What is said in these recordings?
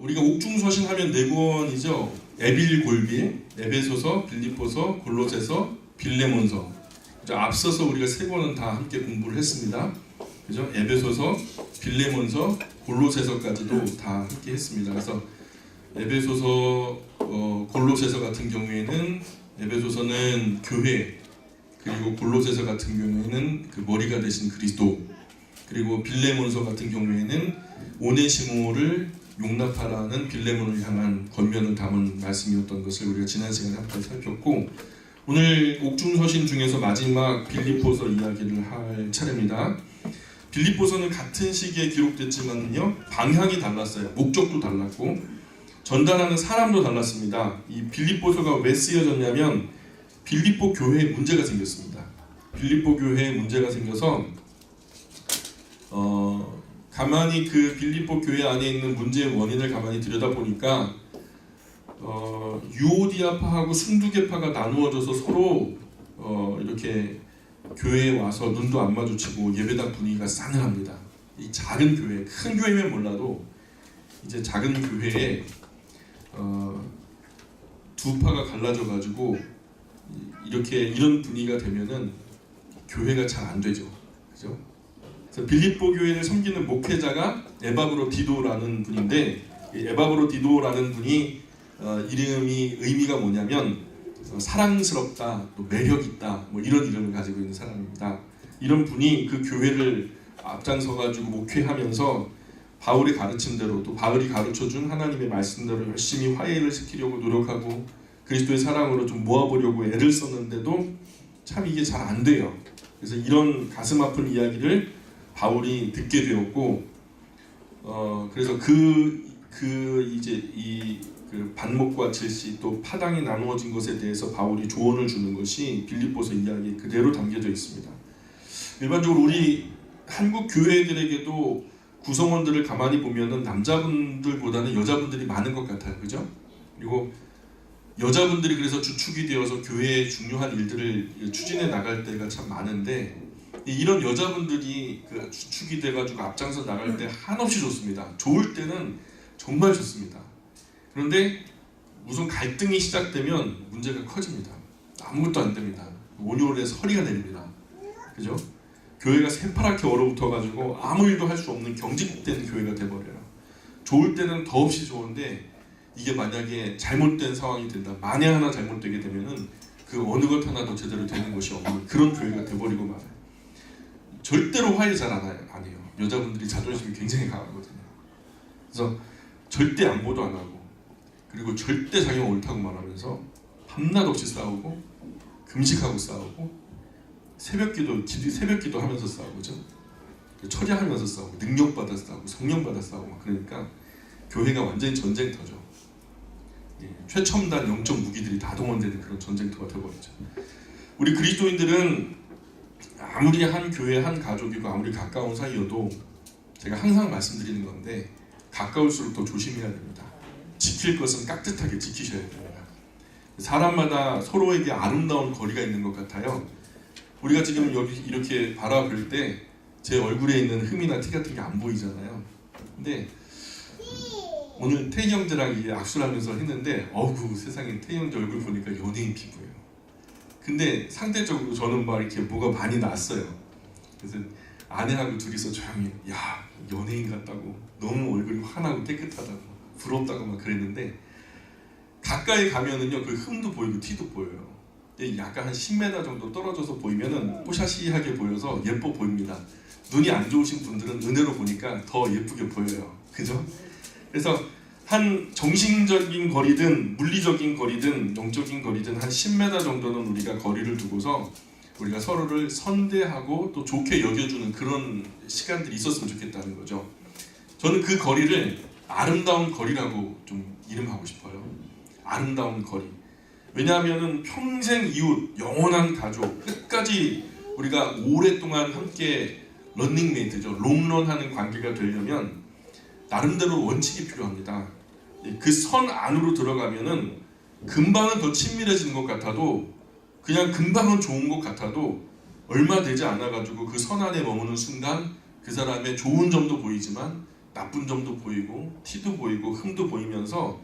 우리가 옥중서신 하면 네 권이죠. 에빌골빌, 에베소서, 빌립보서, 골로새서, 빌레몬서. 그죠? 앞서서 우리가 세 권은 다 함께 공부를 했습니다. 그죠? 에베소서, 빌레몬서, 골로새서까지도 다 함께 했습니다. 그래서 에베소서, 골로새서 같은 경우에는 에베소서는 교회, 그리고 골로새서 같은 경우에는 그 머리가 되신 그리스도, 그리고 빌레몬서 같은 경우에는 오네시모를 용납하라는 빌레몬을 향한 권면을 담은 말씀이었던 것을 우리가 지난 시간에 함께 살폈고, 오늘 옥중서신 중에서 마지막 빌립보서 이야기를 할 차례입니다. 빌립보서는 같은 시기에 기록됐지만요, 방향이 달랐어요. 목적도 달랐고 전달하는 사람도 달랐습니다. 이 빌립보서가 왜 쓰여졌냐면 빌립보 교회에 문제가 생겼습니다. 빌립보 교회에 문제가 생겨서 가만히 그 빌립보 교회 안에 있는 문제의 원인을 가만히 들여다보니까 유오디아파하고 순두계파가 나누어져서 서로 이렇게 교회에 와서 눈도 안 마주치고 예배당 분위기가 싸늘합니다. 이 작은 교회, 큰 교회면 몰라도 이제 작은 교회에 두 파가 갈라져 가지고 이렇게 이런 분위기가 되면은 교회가 잘 안 되죠. 그죠? 그래서 빌립보 교회를 섬기는 목회자가 에바브로 디도라는 분인데, 에바브로 디도라는 분이 이름이 의미가 뭐냐면 사랑스럽다, 또 매력 있다, 뭐 이런 이름을 가지고 있는 사람입니다. 이런 분이 그 교회를 앞장서 가지고 목회하면서 바울의 가르침대로, 또 바울이 가르쳐준 하나님의 말씀대로 열심히 화해를 시키려고 노력하고 그리스도의 사랑으로 좀 모아보려고 애를 썼는데도 참 이게 잘 안 돼요. 그래서 이런 가슴 아픈 이야기를 바울이 듣게 되었고, 그래서 이제 그 반목과 질시, 또 파당이 나누어진 것에 대해서 바울이 조언을 주는 것이 빌립보서 이야기에 그대로 담겨져 있습니다. 일반적으로 우리 한국 교회들에게도 구성원들을 가만히 보면은 남자분들보다는 여자분들이 많은 것 같아요. 그죠? 그리고 여자분들이 그래서 주축이 되어서 교회의 중요한 일들을 추진해 나갈 때가 참 많은데, 이런 여자분들이 그 주축이 돼가지고 앞장서 나갈 때 한없이 좋습니다. 좋을 때는 정말 좋습니다. 그런데 무슨 갈등이 시작되면 문제가 커집니다. 아무것도 안 됩니다. 온유월에서 허리가 내립니다. 그죠? 교회가 새파랗게 얼어붙어가지고 아무 일도 할 수 없는 경직된 교회가 돼버려요. 좋을 때는 더없이 좋은데 이게 만약에 잘못된 상황이 된다, 만에 하나 잘못되게 되면은 그 어느 것 하나도 제대로 되는 것이 없는 그런 교회가 돼버리고 말아요. 절대로 화해 잘 안 해요. 여자분들이 자존심이 굉장히 강하거든요. 그래서 절대 양보도 안 하고, 그리고 절대 자기가 옳다고 말하면서 밤낮 없이 싸우고, 금식하고 싸우고, 새벽기도 하면서 싸우고, 그죠? 처리하면서 싸우고, 능력받아 싸우고, 성령받아 싸우고, 그러니까 교회가 완전히 전쟁터죠. 최첨단 영적 무기들이 다 동원되는 그런 전쟁터가 되어버리죠. 우리 그리스도인들은 아무리 한 교회, 한 가족이고 아무리 가까운 사이여도 제가 항상 말씀드리는 건데, 가까울수록 더 조심해야 됩니다. 지킬 것은 깍듯하게 지키셔야 됩니다. 사람마다 서로에게 아름다운 거리가 있는 것 같아요. 우리가 지금 여기 이렇게 바라볼 때 제 얼굴에 있는 흠이나 티 같은 게 안 보이잖아요. 근데 오늘 태희 형제랑 악수를 하면서 했는데, 어구 세상에, 태희 형제 얼굴 보니까 연예인 피부예요. 근데 상대적으로 저는 막 이렇게 뭐가 많이 났어요. 그래서 아내하고 둘이서 조용히, 야, 연예인 같다고, 너무 얼굴이 환하고 깨끗하다고, 부럽다고 막 그랬는데, 가까이 가면은요, 그 흠도 보이고 티도 보여요. 약간 한 10m 정도 떨어져서 보이면은 뽀샤시하게 보여서 예뻐 보입니다. 눈이 안 좋으신 분들은 은혜로 보니까 더 예쁘게 보여요. 그죠? 그래서 한 정신적인 거리든 물리적인 거리든 영적인 거리든 한 10m 정도는 우리가 거리를 두고서 우리가 서로를 선대하고 또 좋게 여겨주는 그런 시간들이 있었으면 좋겠다는 거죠. 저는 그 거리를 아름다운 거리라고 좀 이름하고 싶어요. 아름다운 거리. 왜냐하면은 평생 이웃, 영원한 가족, 끝까지 우리가 오랫동안 함께 런닝메이트죠. 롱런하는 관계가 되려면 나름대로 원칙이 필요합니다. 그 선 안으로 들어가면은 금방은 더 친밀해지는 것 같아도, 그냥 금방은 좋은 것 같아도 얼마 되지 않아 가지고 그 선 안에 머무는 순간 그 사람의 좋은 점도 보이지만 나쁜 점도 보이고 티도 보이고 흠도 보이면서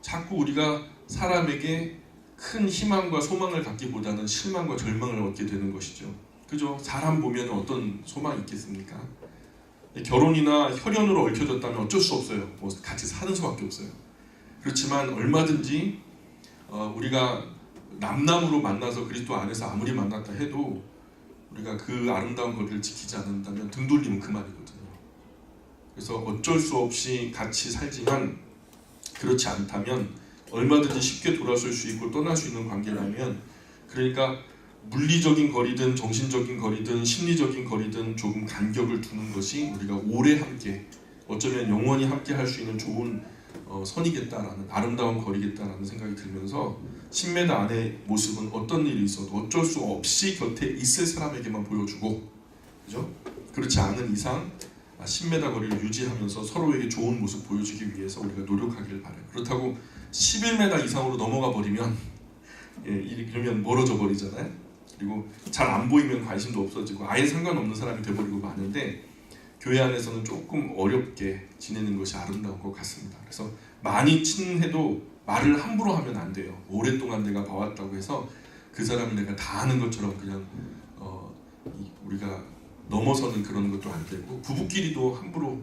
자꾸 우리가 사람에게 큰 희망과 소망을 갖기보다는 실망과 절망을 얻게 되는 것이죠. 그죠? 사람 보면 어떤 소망이 있겠습니까? 결혼이나 혈연으로 얽혀졌다면 어쩔 수 없어요. 뭐 같이 사는 수밖에 없어요. 그렇지만 얼마든지 우리가 남남으로 만나서 그리스도 안에서 아무리 만났다 해도 우리가 그 아름다운 거리를 지키지 않는다면 등 돌리면 그만이거든요. 그래서 어쩔 수 없이 같이 살지만 그렇지 않다면 얼마든지 쉽게 돌아설 수 있고 떠날 수 있는 관계라면, 그러니까 물리적인 거리든 정신적인 거리든 심리적인 거리든 조금 간격을 두는 것이 우리가 오래 함께, 어쩌면 영원히 함께 할 수 있는 좋은 선이겠다라는, 아름다운 거리겠다라는 생각이 들면서 10m 안의 모습은 어떤 일이 있어도 어쩔 수 없이 곁에 있을 사람에게만 보여주고, 그죠? 그렇지 않은 이상 10m 거리를 유지하면서 서로에게 좋은 모습 보여주기 위해서 우리가 노력하기를 바라요. 그렇다고 11m 이상으로 넘어가 버리면 이러면 멀어져 버리잖아요. 그리고 잘 안 보이면 관심도 없어지고 아예 상관없는 사람이 돼버리고 마는데, 교회 안에서는 조금 어렵게 지내는 것이 아름다운 것 같습니다. 그래서 많이 친해도 말을 함부로 하면 안 돼요. 오랫동안 내가 봐왔다고 해서 그 사람이 내가 다 아는 것처럼 그냥 우리가 넘어서는 그런 것도 안 되고, 부부끼리도 함부로,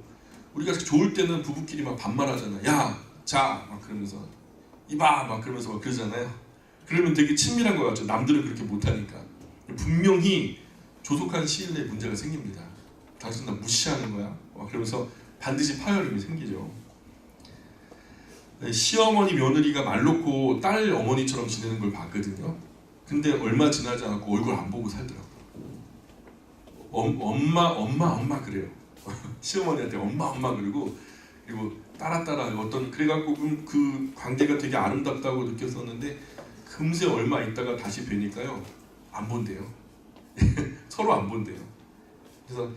우리가 좋을 때는 부부끼리 막 반말하잖아요. 야, 자, 막 그러면서 이봐, 막 그러면서 막 그러잖아요. 그러면 되게 친밀한 것 같죠. 남들은 그렇게 못하니까. 분명히 조속한 시일 내에 문제가 생깁니다. 당신 나 무시하는 거야? 그러면서 반드시 파열음이 생기죠. 시어머니 며느리가 말 놓고 딸 어머니처럼 지내는 걸 봤거든요. 근데 얼마 지나지 않고 얼굴 안 보고 살더라고요. 엄마 그래요. 시어머니한테 엄마 그러고, 그리고 따라 어떤, 그래갖고 그 관계가 되게 아름답다고 느꼈었는데 금세 얼마 있다가 다시 뵈니까요 안 본대요. 서로 안 본대요. 그래서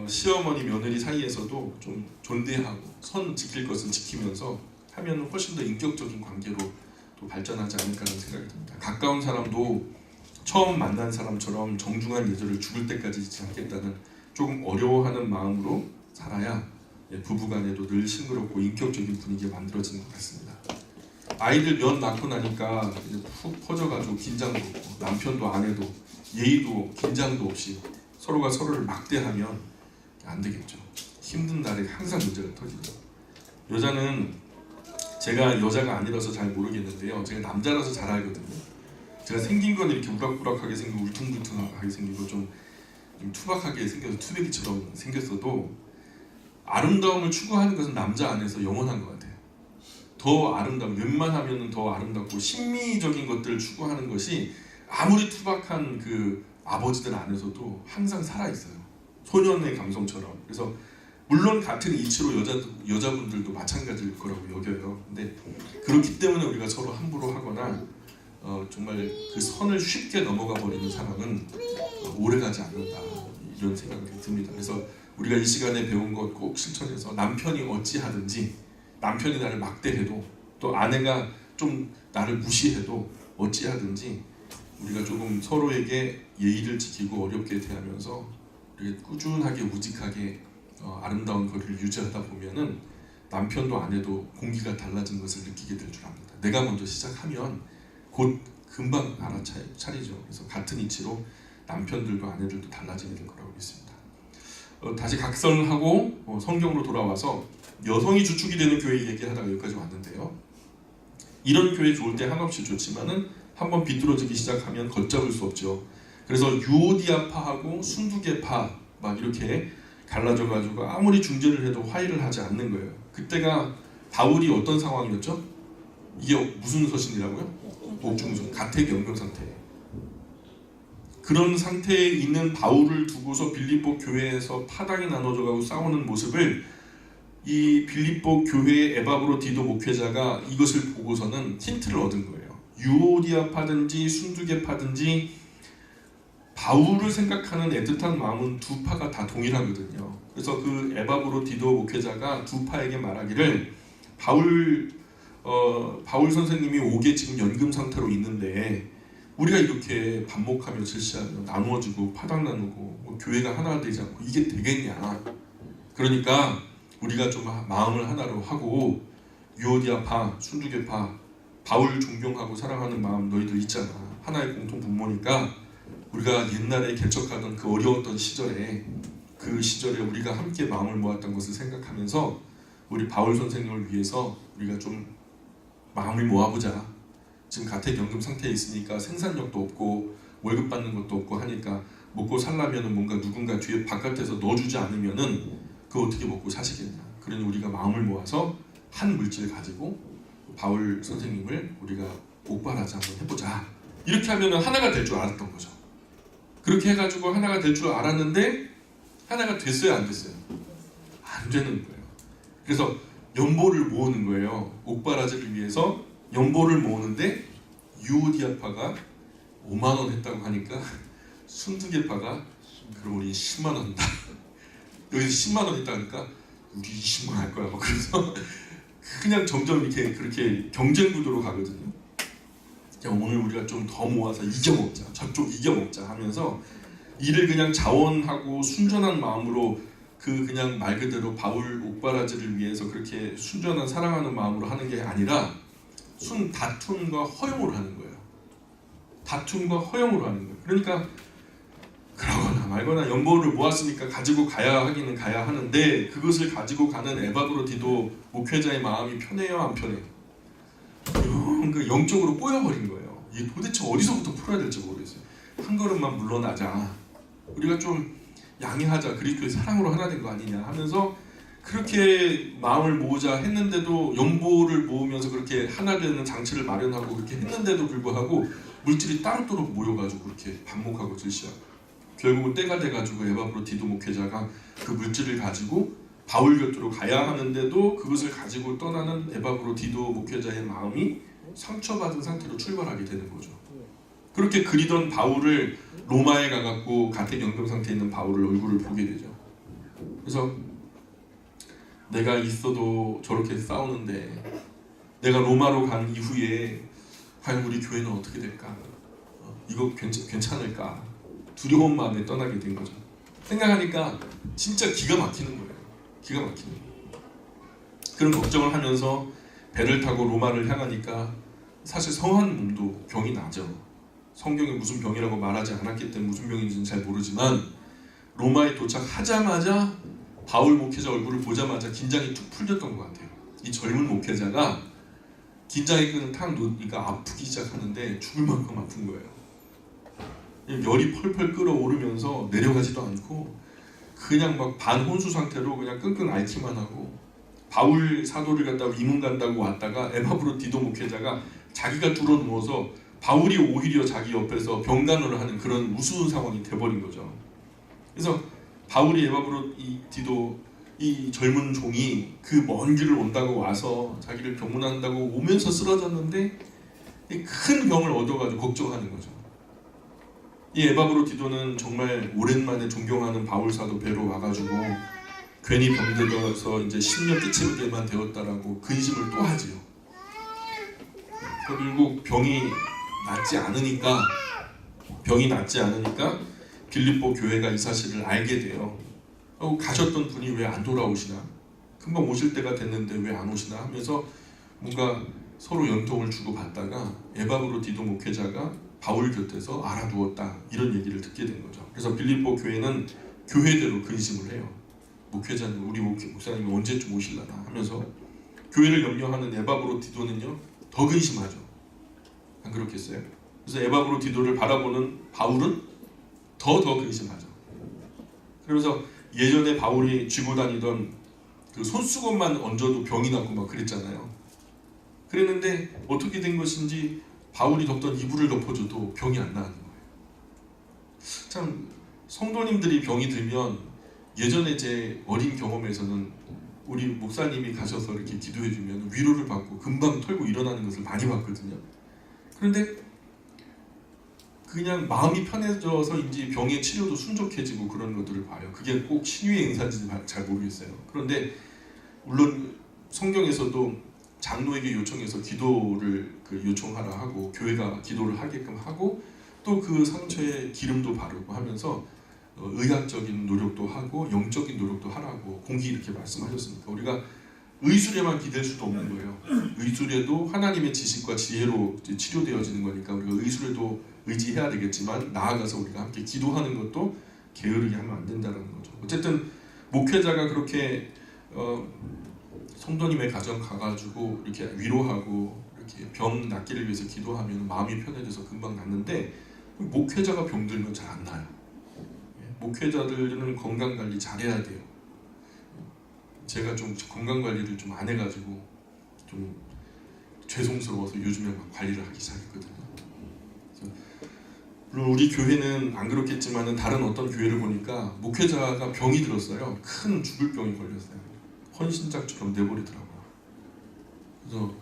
시어머니 며느리 사이에서도 좀 존대하고 선 지킬 것은 지키면서 하면 훨씬 더 인격적인 관계로 또 발전하지 않을까라는 생각이 듭니다. 가까운 사람도 처음 만난 사람처럼 정중한 예절을 죽을 때까지 잊지 않겠다는 조금 어려워하는 마음으로 살아야 부부간에도 늘 싱그럽고 인격적인 분위기가 만들어지는 것 같습니다. 아이들 몇 낳고 나니까 이제 푹 퍼져가지고 긴장도 없고, 남편도 아내도 예의도 긴장도 없이 서로가 서로를 막대하면 안 되겠죠. 힘든 날에 항상 문제가 터지죠. 여자는, 제가 여자가 아니라서 잘 모르겠는데요, 제가 남자라서 잘 알거든요. 제가 생긴 건 이렇게 우락부락하게 생기고 울퉁불퉁하게 생기고 좀 투박하게 생겨서 투배기처럼 생겼어도 아름다움을 추구하는 것은 남자 안에서 영원한 것 같아요. 더 아름다움, 웬만하면 더 아름답고 심미적인 것들을 추구하는 것이 아무리 투박한 그 아버지들 안에서도 항상 살아있어요. 소년의 감성처럼. 그래서 물론 같은 이치로 여자분들도 마찬가지일 거라고 여겨요. 근데 그렇기 때문에 우리가 서로 함부로 하거나 정말 그 선을 쉽게 넘어가 버리는 사람은 오래가지 않는다, 이런 생각이 듭니다. 그래서 우리가 이 시간에 배운 것 꼭 실천해서, 남편이 어찌하든지, 남편이 나를 막대해도 또 아내가 좀 나를 무시해도 어찌하든지 우리가 조금 서로에게 예의를 지키고 어렵게 대하면서 우리가 꾸준하게 우직하게 아름다운 거리를 유지하다 보면은 남편도 아내도 공기가 달라진 것을 느끼게 될 줄 압니다. 내가 먼저 시작하면 곧 금방 알아차리죠. 그래서 같은 이치로 남편들도 아내들도 달라지게 될 거라고 믿습니다. 다시 각성하고 성경으로 돌아와서 여성이 주축이 되는 교회 얘기를 하다가 여기까지 왔는데요. 이런 교회 좋을 때 한없이 좋지만은 한번 비뚤어지기 시작하면 걷잡을 수 없죠. 그래서 유오디아파하고 순두계파 막 이렇게 갈라져가지고 아무리 중재를 해도 화해를 하지 않는 거예요. 그때가 바울이 어떤 상황이었죠? 이게 무슨 서신이라고요? 옥중서, 가택연금 상태. 그런 상태에 있는 바울을 두고서 빌립보 교회에서 파당이 나눠져가고 싸우는 모습을 이 빌립보 교회의 에바브로디도 목회자가 이것을 보고서는 힌트를 얻은 거예요. 유오디아파든지 순두계파든지 바울을 생각하는 애틋한 마음은 두 파가 다 동일하거든요. 그래서 그 에바브로디도 목회자가 두 파에게 말하기를, 바울 선생님이 옥에 지금 연금 상태로 있는데 우리가 이렇게 반목하며 질시하며 나누어지고 파당 나누고 교회가 하나가 되지 않고 이게 되겠냐. 그러니까 우리가 좀 마음을 하나로 하고 유오디아파, 순두개파, 바울 존경하고 사랑하는 마음 너희들 있잖아. 하나의 공통 분모니까 우리가 옛날에 개척하던 그 어려웠던 시절에 우리가 함께 마음을 모았던 것을 생각하면서 우리 바울 선생님을 위해서 우리가 좀 마음을 모아보자. 지금 가택연금 상태에 있으니까 생산력도 없고 월급 받는 것도 없고 하니까 먹고 살려면은 뭔가 누군가 뒤에 바깥에서 넣어주지 않으면은 그거 어떻게 먹고 사시겠냐. 그러니 우리가 마음을 모아서 한 물질 가지고 바울 선생님을 우리가 옥발하자 한번 해보자. 이렇게 하면은 하나가 될 줄 알았던 거죠. 그렇게 해가지고 하나가 될 줄 알았는데 하나가 됐어요, 안 됐어요? 안 되는 거예요. 그래서 연보를 모으는 거예요. 옥바라지를 위해서 연보를 모으는데 유오디아파가 5만 원 했다고 하니까 순두개파가 그럼 우리 10만 원이다. 여기서 10만 원 했다고 하니까 우리 20만 원 할 거야. 그래서 그냥 점점 이렇게 그렇게 경쟁 구도로 가거든요. 오늘 우리가 좀 더 모아서 이겨먹자, 저쪽 이겨먹자 하면서 이를 그냥 자원하고 순전한 마음으로 그냥 말 그대로 바울 옥바라지를 위해서 그렇게 순전한 사랑하는 마음으로 하는 게 아니라 다툼과 허용으로 하는 거예요. 다툼과 허용으로 하는 거예요. 그러니까 그러거나 말거나 연보를 모았으니까 가지고 가야 하기는 가야 하는데 그것을 가지고 가는 에바브로디도 목회자의 마음이 편해요, 안 편해요? 그 영적으로 꼬여버린 거예요. 이게 도대체 어디서부터 풀어야 될지 모르겠어요. 한 걸음만 물러나자. 우리가 좀 양해하자. 그리스도의 사랑으로 하나 된 거 아니냐 하면서 그렇게 마음을 모으자 했는데도 연보를 모으면서 그렇게 하나 되는 장치를 마련하고 그렇게 했는데도 불구하고 물질이 따로따로 모여가지고 그렇게 반목하고 질시하고 결국은 때가 돼가지고 에바브로디도 목회자가 그 물질을 가지고 바울 곁으로 가야 하는데도 그것을 가지고 떠나는 에바브로디도 목회자의 마음이 상처받은 상태로 출발하게 되는 거죠. 그렇게 그리던 바울을 로마에 가갖고 가택연금 상태에 있는 바울을 얼굴을 보게 되죠. 그래서 내가 있어도 저렇게 싸우는데 내가 로마로 간 이후에 과연 우리 교회는 어떻게 될까? 이거 괜찮을까? 두려운 마음에 떠나게 된 거죠. 생각하니까 진짜 기가 막히는 거예요. 기가 막히는 거예요. 그런 걱정을 하면서 배를 타고 로마를 향하니까 사실 성한 몸도 병이 나죠. 성경에 무슨 병이라고 말하지 않았기 때문에 무슨 병인지는 잘 모르지만 로마에 도착하자마자 바울 목회자 얼굴을 보자마자 긴장이 툭 풀렸던 것 같아요. 이 젊은 목회자가 긴장의 끈을 탁 놓으니까 아프기 시작하는데 죽을 만큼 아픈 거예요. 열이 펄펄 끓어오르면서 내려가지도 않고 그냥 막 반혼수 상태로 그냥 끙끙 앓기만 하고 바울 사도를 갖다가 이문 간다고 왔다가 에바브로디도 목회자가 자기가 뚫어 누워서 바울이 오히려 자기 옆에서 병간호를 하는 그런 우스운 상황이 돼버린 거죠. 그래서 바울이 에바브로디도 이 젊은 종이 그 먼 길을 온다고 와서 자기를 병문한다고 오면서 쓰러졌는데 큰 병을 얻어가지고 걱정하는 거죠. 이 에바브로디도는 정말 오랜만에 존경하는 바울 사도 뵈러 와가지고 괜히 병들어서 이제 10년 끼치게만 되었다라고 근심을 또 하지요. 결국 병이 낫지 않으니까 빌립보 교회가 이 사실을 알게 돼요. 가셨던 분이 왜 안 돌아오시나? 금방 오실 때가 됐는데 왜 안 오시나? 하면서 뭔가 서로 연통을 주고받다가 에바브로디도 목회자가 바울 곁에서 알아두었다 이런 얘기를 듣게 된 거죠. 그래서 빌립보 교회는 교회대로 근심을 해요. 목회자는 우리 목사님이 언제쯤 오실라나 하면서 교회를 염려하는 에바브로디도는요 더 근심하죠. 안 그렇겠어요? 그래서 에바브로디도를 바라보는 바울은 더 근심하죠. 그러면서 예전에 바울이 쥐고 다니던 그 손수건만 얹어도 병이 나고 막 그랬잖아요. 그랬는데 어떻게 된 것인지 바울이 덮던 이불을 덮어줘도 병이 안 나는 거예요. 참 성도님들이 병이 들면 예전에 제 어린 경험에서는 우리 목사님이 가셔서 이렇게 기도해주면 위로를 받고 금방 털고 일어나는 것을 많이 봤거든요. 그런데 그냥 마음이 편해져서인지 병의 치료도 순적해지고 그런 것들을 봐요. 그게 꼭 신유의 은사인지 잘 모르겠어요. 그런데 물론 성경에서도 장로에게 요청해서 기도를 요청하라 하고 교회가 기도를 하게끔 하고 또 그 상처에 기름도 바르고 하면서 의학적인 노력도 하고 영적인 노력도 하라고 공히 이렇게 말씀하셨으니까 우리가 의술에만 기댈 수도 없는 거예요. 의술에도 하나님의 지식과 지혜로 치료되어지는 거니까 우리가 의술에도 의지해야 되겠지만 나아가서 우리가 함께 기도하는 것도 게으르게 하면 안 된다는 거죠. 어쨌든 목회자가 그렇게 성도님의 가정 가가지고 이렇게 위로하고 이렇게 병 낫기를 위해서 기도하면 마음이 편해져서 금방 낫는데 목회자가 병들면 잘 안 나요. 목회자들은 건강 관리 잘해야 돼요. 제가 좀 건강 관리를 좀 안 해가지고 좀 죄송스러워서 요즘에 막 관리를 하기 시작했거든요. 물론 우리 교회는 안 그렇겠지만은 다른 어떤 교회를 보니까 목회자가 병이 들었어요. 큰 죽을 병이 걸렸어요. 헌신짝처럼 내버리더라고요. 그래서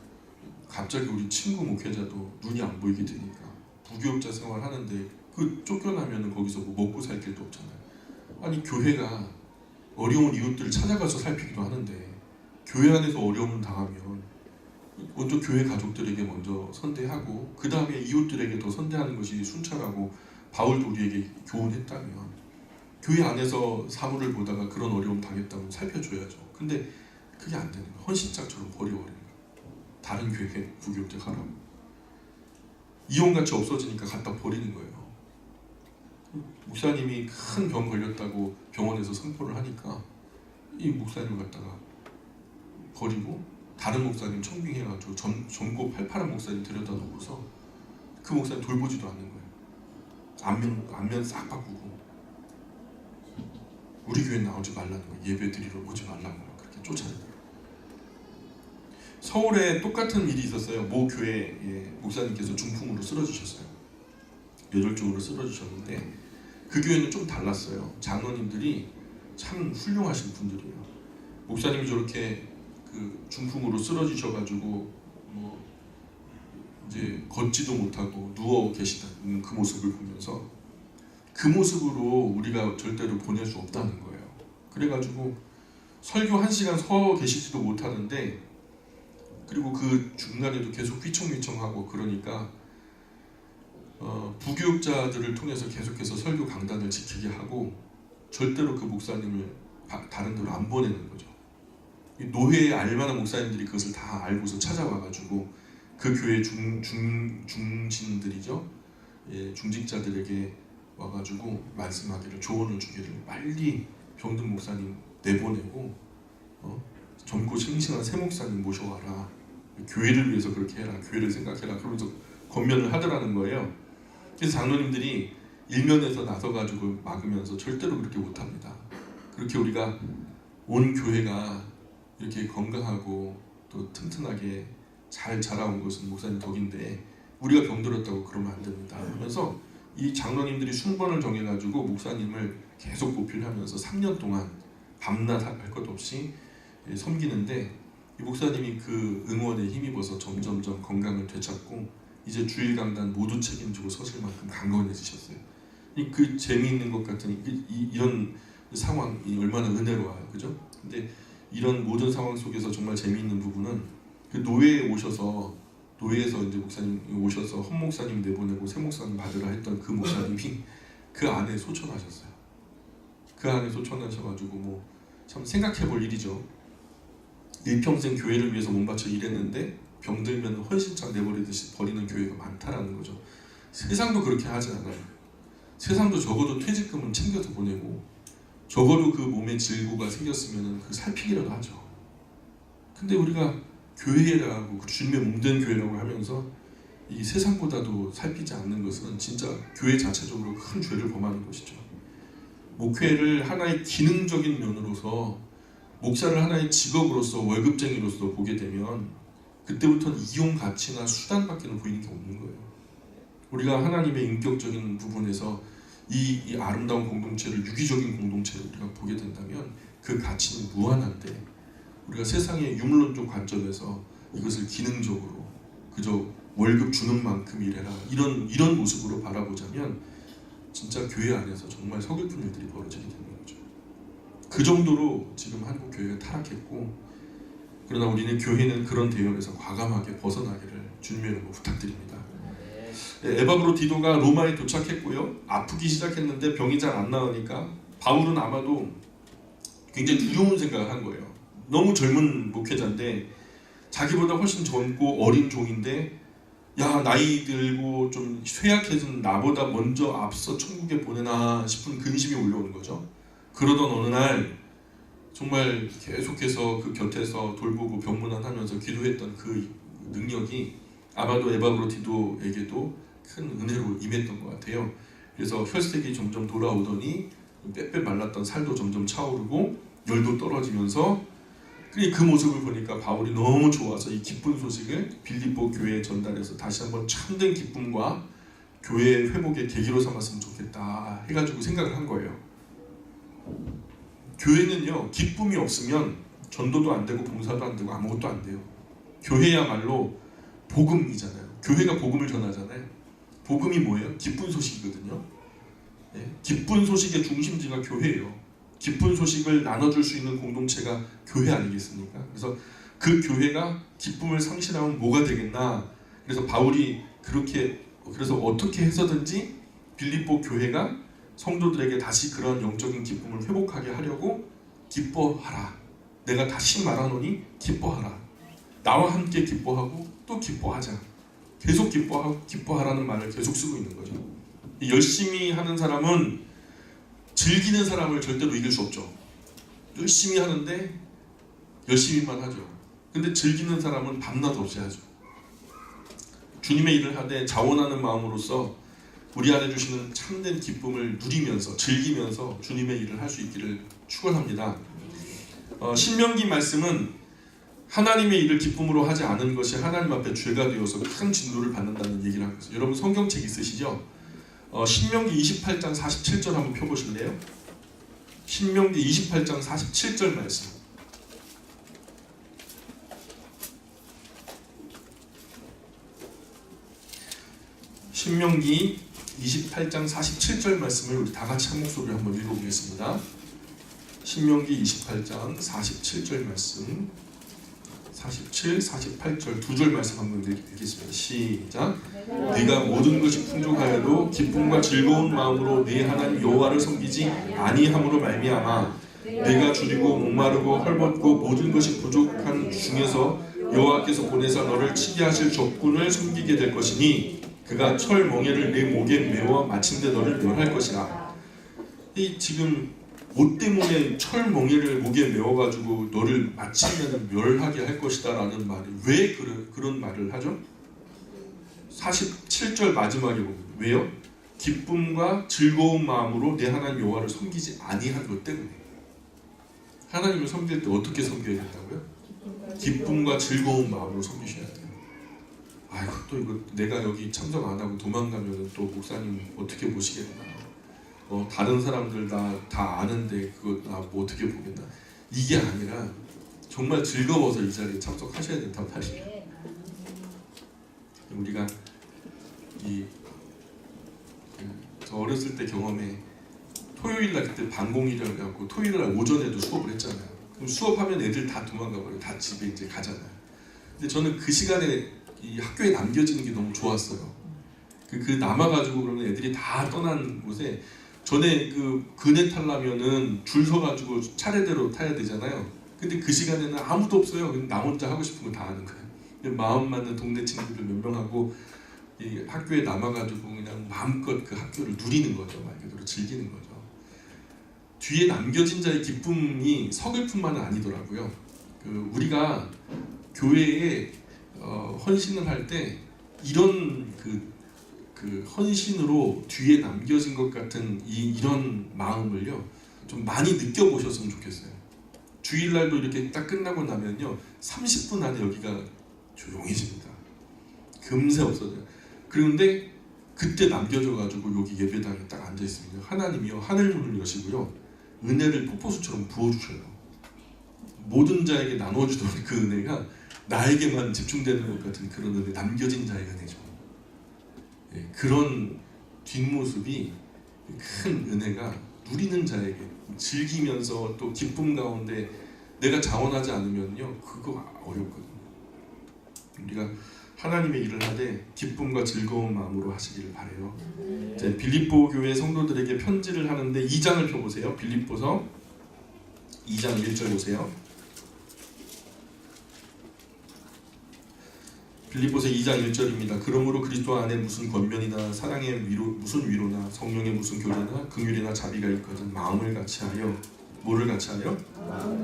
갑자기 우리 친구 목회자도 눈이 안 보이게 되니까 부교육자 생활하는데 그 쫓겨나면은 거기서 뭐 먹고 살 길도 없잖아요. 아니 교회가 어려운 이웃들을 찾아가서 살피기도 하는데 교회 안에서 어려움을 당하면 먼저 교회 가족들에게 먼저 선대하고 그 다음에 이웃들에게 더 선대하는 것이 순찰하고 바울도 우리에게 교훈했다면 교회 안에서 사물을 보다가 그런 어려움 당했다면 살펴줘야죠. 근데 그게 안 되는 거예요. 헌신짝처럼 버려버리는 거예요. 다른 교회 부교육자 가라고. 이용같이 없어지니까 갖다 버리는 거예요. 목사님이 큰 병 걸렸다고 병원에서 선포를 하니까 이 목사님을 갖다가 버리고 다른 목사님 청빙해가지고 젊고 팔팔한 목사님 들여다 놓고서 그 목사님 돌보지도 않는 거예요. 안면 싹 바꾸고 우리 교회 나오지 말라는 거예요. 예배 드리러 오지 말라고 그렇게 쫓아내요. 서울에 똑같은 일이 있었어요. 모 교회 목사님께서 중풍으로 쓰러지셨어요. 뇌졸중으로 쓰러지셨는데 그 교회는 좀 달랐어요. 장로님들이 참 훌륭하신 분들이에요. 목사님이 저렇게 그 중풍으로 쓰러지셔가지고 뭐 이제 걷지도 못하고 누워 계시다는 그 모습을 보면서 그 모습으로 우리가 절대로 보낼 수 없다는 거예요. 그래가지고 설교 1시간 서 계시지도 못하는데 그리고 그 중간에도 계속 휘청휘청하고 그러니까 부교육자들을 통해서 계속해서 설교 강단을 지키게 하고 절대로 그 목사님을 다른 데로 안 보내는 거죠. 노회에 알만한 목사님들이 그것을 다 알고서 찾아와가지고 그 교회 중진들이죠. 중직자들에게 와가지고 말씀하기를 조언을 주기를 빨리 병든 목사님 내보내고 젊고 싱싱한 새 목사님 모셔와라. 교회를 위해서 그렇게 해라. 교회를 생각해라. 그러면서 권면을 하더라는 거예요. 그래서 장로님들이 일면에서 나서가지고 막으면서 절대로 그렇게 못합니다. 그렇게 우리가 온 교회가 이렇게 건강하고 또 튼튼하게 잘 자라온 것은 목사님 덕인데 우리가 병들었다고 그러면 안 됩니다. 그래서 이 장로님들이 순번을 정해가지고 목사님을 계속 보필하면서 3년 동안 밤낮 할 것 없이 섬기는데 이 목사님이 그 응원에 힘입어서 점점점 건강을 되찾고 이제 주일 강단 모두 책임지고 서실 만큼 강건해지셨어요. 그 재미있는 것 같은 이런 상황이 얼마나 은혜로워요, 그죠? 근데 이런 모든 상황 속에서 정말 재미있는 부분은 그 노예에 오셔서 노예에서 이제 목사님 오셔서 헌 목사님 내보내고 새 목사님 받으라 했던 그 목사님이 그 안에 소천하셨어요. 그 안에 소천하셔가지고 뭐 참 생각해볼 일이죠. 일평생 교회를 위해서 몸바쳐 일했는데 병들면 헌신짝 내버리듯이 버리는 교회가 많다라는 거죠. 세상도 그렇게 하지 않아요. 세상도 적어도 퇴직금은 챙겨서 보내고 적어도 그 몸에 질구가 생겼으면 그 살피기라도 하죠. 근데 우리가 교회라고 그 주님의 몸된 교회라고 하면서 이 세상보다도 살피지 않는 것은 진짜 교회 자체적으로 큰 죄를 범하는 것이죠. 목회를 하나의 기능적인 면으로서 목사를 하나의 직업으로서 월급쟁이로서 보게 되면 그때부터는 이용 가치나 수단밖에 보이는 게 없는 거예요. 우리가 하나님의 인격적인 부분에서 이 아름다운 공동체를 유기적인 공동체를 우리가 보게 된다면 그 가치는 무한한데 우리가 세상의 유물론적 관점에서 이것을 기능적으로 그저 월급 주는 만큼 일해라 이런 모습으로 바라보자면 진짜 교회 안에서 정말 서글픈 일들이 벌어지게 되는 거죠. 그 정도로 지금 한국 교회가 타락했고 그러나 우리는 교회는 그런 대열에서 과감하게 벗어나기를 주님의 이름으로 부탁드립니다. 에바브로 디도가 로마에 도착했고요. 아프기 시작했는데 병이 잘 안 나으니까 바울은 아마도 굉장히 두려운 생각을 한 거예요. 너무 젊은 목회자인데 자기보다 훨씬 젊고 어린 종인데 야, 나이 들고 좀 쇠약해진 나보다 먼저 앞서 천국에 보내나 싶은 근심이 올라오는 거죠. 그러던 어느 날 정말 계속해서 그 곁에서 돌보고 병문안하면서 기도했던 그 능력이 아마도 에바브로 디도에게도 큰 은혜로 임했던 것 같아요. 그래서 혈색이 점점 돌아오더니 빼빼 말랐던 살도 점점 차오르고 열도 떨어지면서 그 모습을 보니까 바울이 너무 좋아서 이 기쁜 소식을 빌립보 교회에 전달해서 다시 한번 참된 기쁨과 교회의 회복의 계기로 삼았으면 좋겠다 해가지고 생각을 한 거예요. 교회는요, 기쁨이 없으면 전도도 안 되고 봉사도 안 되고 아무것도 안 돼요. 교회야말로 복음이잖아요. 교회가 복음을 전하잖아요. 복음이 뭐예요? 기쁜 소식이거든요. 네? 기쁜 소식의 중심지가 교회예요. 기쁜 소식을 나눠줄 수 있는 공동체가 교회 아니겠습니까? 그래서 그 교회가 기쁨을 상실하면 뭐가 되겠나? 그래서 바울이 그래서 어떻게 해서든지 빌립보 교회가 성도들에게 다시 그런 영적인 기쁨을 회복하게 하려고 기뻐하라. 내가 다시 말하노니 기뻐하라. 나와 함께 기뻐하고 또 기뻐하자. 계속 기뻐하라는 말을 계속 쓰고 있는 거죠. 열심히 하는 사람은 즐기는 사람을 절대로 이길 수 없죠. 열심히 하는데 열심히만 하죠. 근데 즐기는 사람은 밤낮 없이 하죠. 주님의 일을 하되 자원하는 마음으로써 우리 안에 주시는 참된 기쁨을 누리면서 즐기면서 주님의 일을 할 수 있기를 축원합니다. 신명기 말씀은 하나님의 일을 기쁨으로 하지 않은 것이 하나님 앞에 죄가 되어서 큰 진노를 받는다는 얘기를 하고 있어요. 여러분 성경책 있으시죠? 신명기 28장 47절 한번 펴보실래요? 신명기 28장 47절 말씀. 신명기 28장 47절 말씀을 우리 다 같이 한 목소리로 한번 읽어보겠습니다. 신명기 28장 47절 말씀, 47, 48절 두 절 말씀 한번 읽겠습니다. 시작. 네가 모든 것이 풍족하여도 기쁨과 즐거운 마음으로 네 하나님 여호와를 섬기지 아니함으로 말미암아 네가 줄이고 목마르고 헐벗고 모든 것이 부족한 중에서 여호와께서 보내사 너를 치게 하실 적군을 섬기게 될 것이니 그가 철 멍에를 내 목에 메워 마침내 너를 멸할 것이라. 이 지금 뭐 때문에 철 멍에를 목에 메워가지고 너를 마침내는 멸하게 할 것이다 라는 말이 왜 그런 말을 하죠? 47절 마지막에 보면 왜요? 기쁨과 즐거운 마음으로 내 하나님 여호와를 섬기지 아니한 것 때문에. 하나님을 섬길 때 어떻게 섬겨야 된다고요? 기쁨과 즐거운 마음으로 섬기셔야 돼요. 아이고 또 이거 내가 여기 참석 안 하고 도망가면 또 목사님 어떻게 보시겠나? 다른 사람들 다 아는데 그거 나 뭐 어떻게 보겠나? 이게 아니라 정말 즐거워서 이 자리에 참석하셔야 된단 말이에요. 우리가 저 어렸을 때 경험에 토요일날 그때 반공일이라고 해갖고 토요일날 오전에도 수업을 했잖아요. 그럼 수업하면 애들 다 도망가버려요. 다 집에 이제 가잖아요. 근데 저는 그 시간에 이 학교에 남겨지는 게 너무 좋았어요. 그 남아가지고 그러면 애들이 다 떠난 곳에 전에 그 그네 타려면은 줄 서가지고 차례대로 타야 되잖아요. 근데 그 시간에는 아무도 없어요. 나 혼자 하고 싶은 거 다 하는 거예요. 마음 맞는 동네 친구들 몇 명하고 이 학교에 남아가지고 그냥 마음껏 그 학교를 누리는 거죠. 말 그대로 즐기는 거죠. 뒤에 남겨진 자의 기쁨이 서글픔만은 아니더라고요. 우리가 교회에 헌신을 할 때 이런 그 헌신으로 뒤에 남겨진 것 같은 이런 마음을요 좀 많이 느껴보셨으면 좋겠어요. 주일날도 이렇게 딱 끝나고 나면요 30분 안에 여기가 조용해집니다. 금세 없어져요. 그런데 그때 남겨져가지고 여기 예배당에 딱 앉아있으면 하나님이요 하늘 문을 여시고요 은혜를 폭포수처럼 부어주셔요. 모든 자에게 나눠주던 그 은혜가 나에게만 집중되는 것 같은 그런 은혜, 남겨진 자의 은혜죠. 예, 그런 뒷모습이 큰 은혜가 누리는 자에게 즐기면서 또 기쁨 가운데 내가 자원하지 않으면요 그거 어렵거든요. 우리가 하나님의 일을 하되 기쁨과 즐거운 마음으로 하시기를 바라요. 빌립보 교회 성도들에게 편지를 하는데 2장을 펴보세요. 빌립보서 2장 1절 보세요. 빌립보서 2장 1절입니다. 그러므로 그리스도 안에 무슨 권면이나 사랑의 위로, 무슨 위로나 성령의 무슨 교제나 긍휼이나 자비가 있거든 마음을 같이하여 뭐를 같이하여?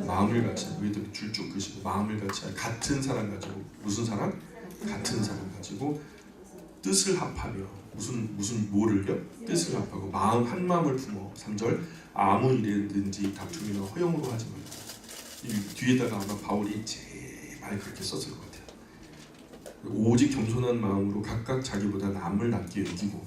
마음을 같이하여 여기도 줄쭉 끄시고 마음을 같이하여 같은 사랑 가지고 무슨 사랑? 같은 사랑 가지고 뜻을 합하며 무슨 뭐를요? 뜻을 합하고 마음 한 마음을 품어 3절 아무 일이든지 다툼이나 허용으로 하지 말라. 이 뒤에다가 아마 바울이 제발 그렇게 썼을 것 같아요. 오직 겸손한 마음으로 각각 자기보다 남을 낮게 여기고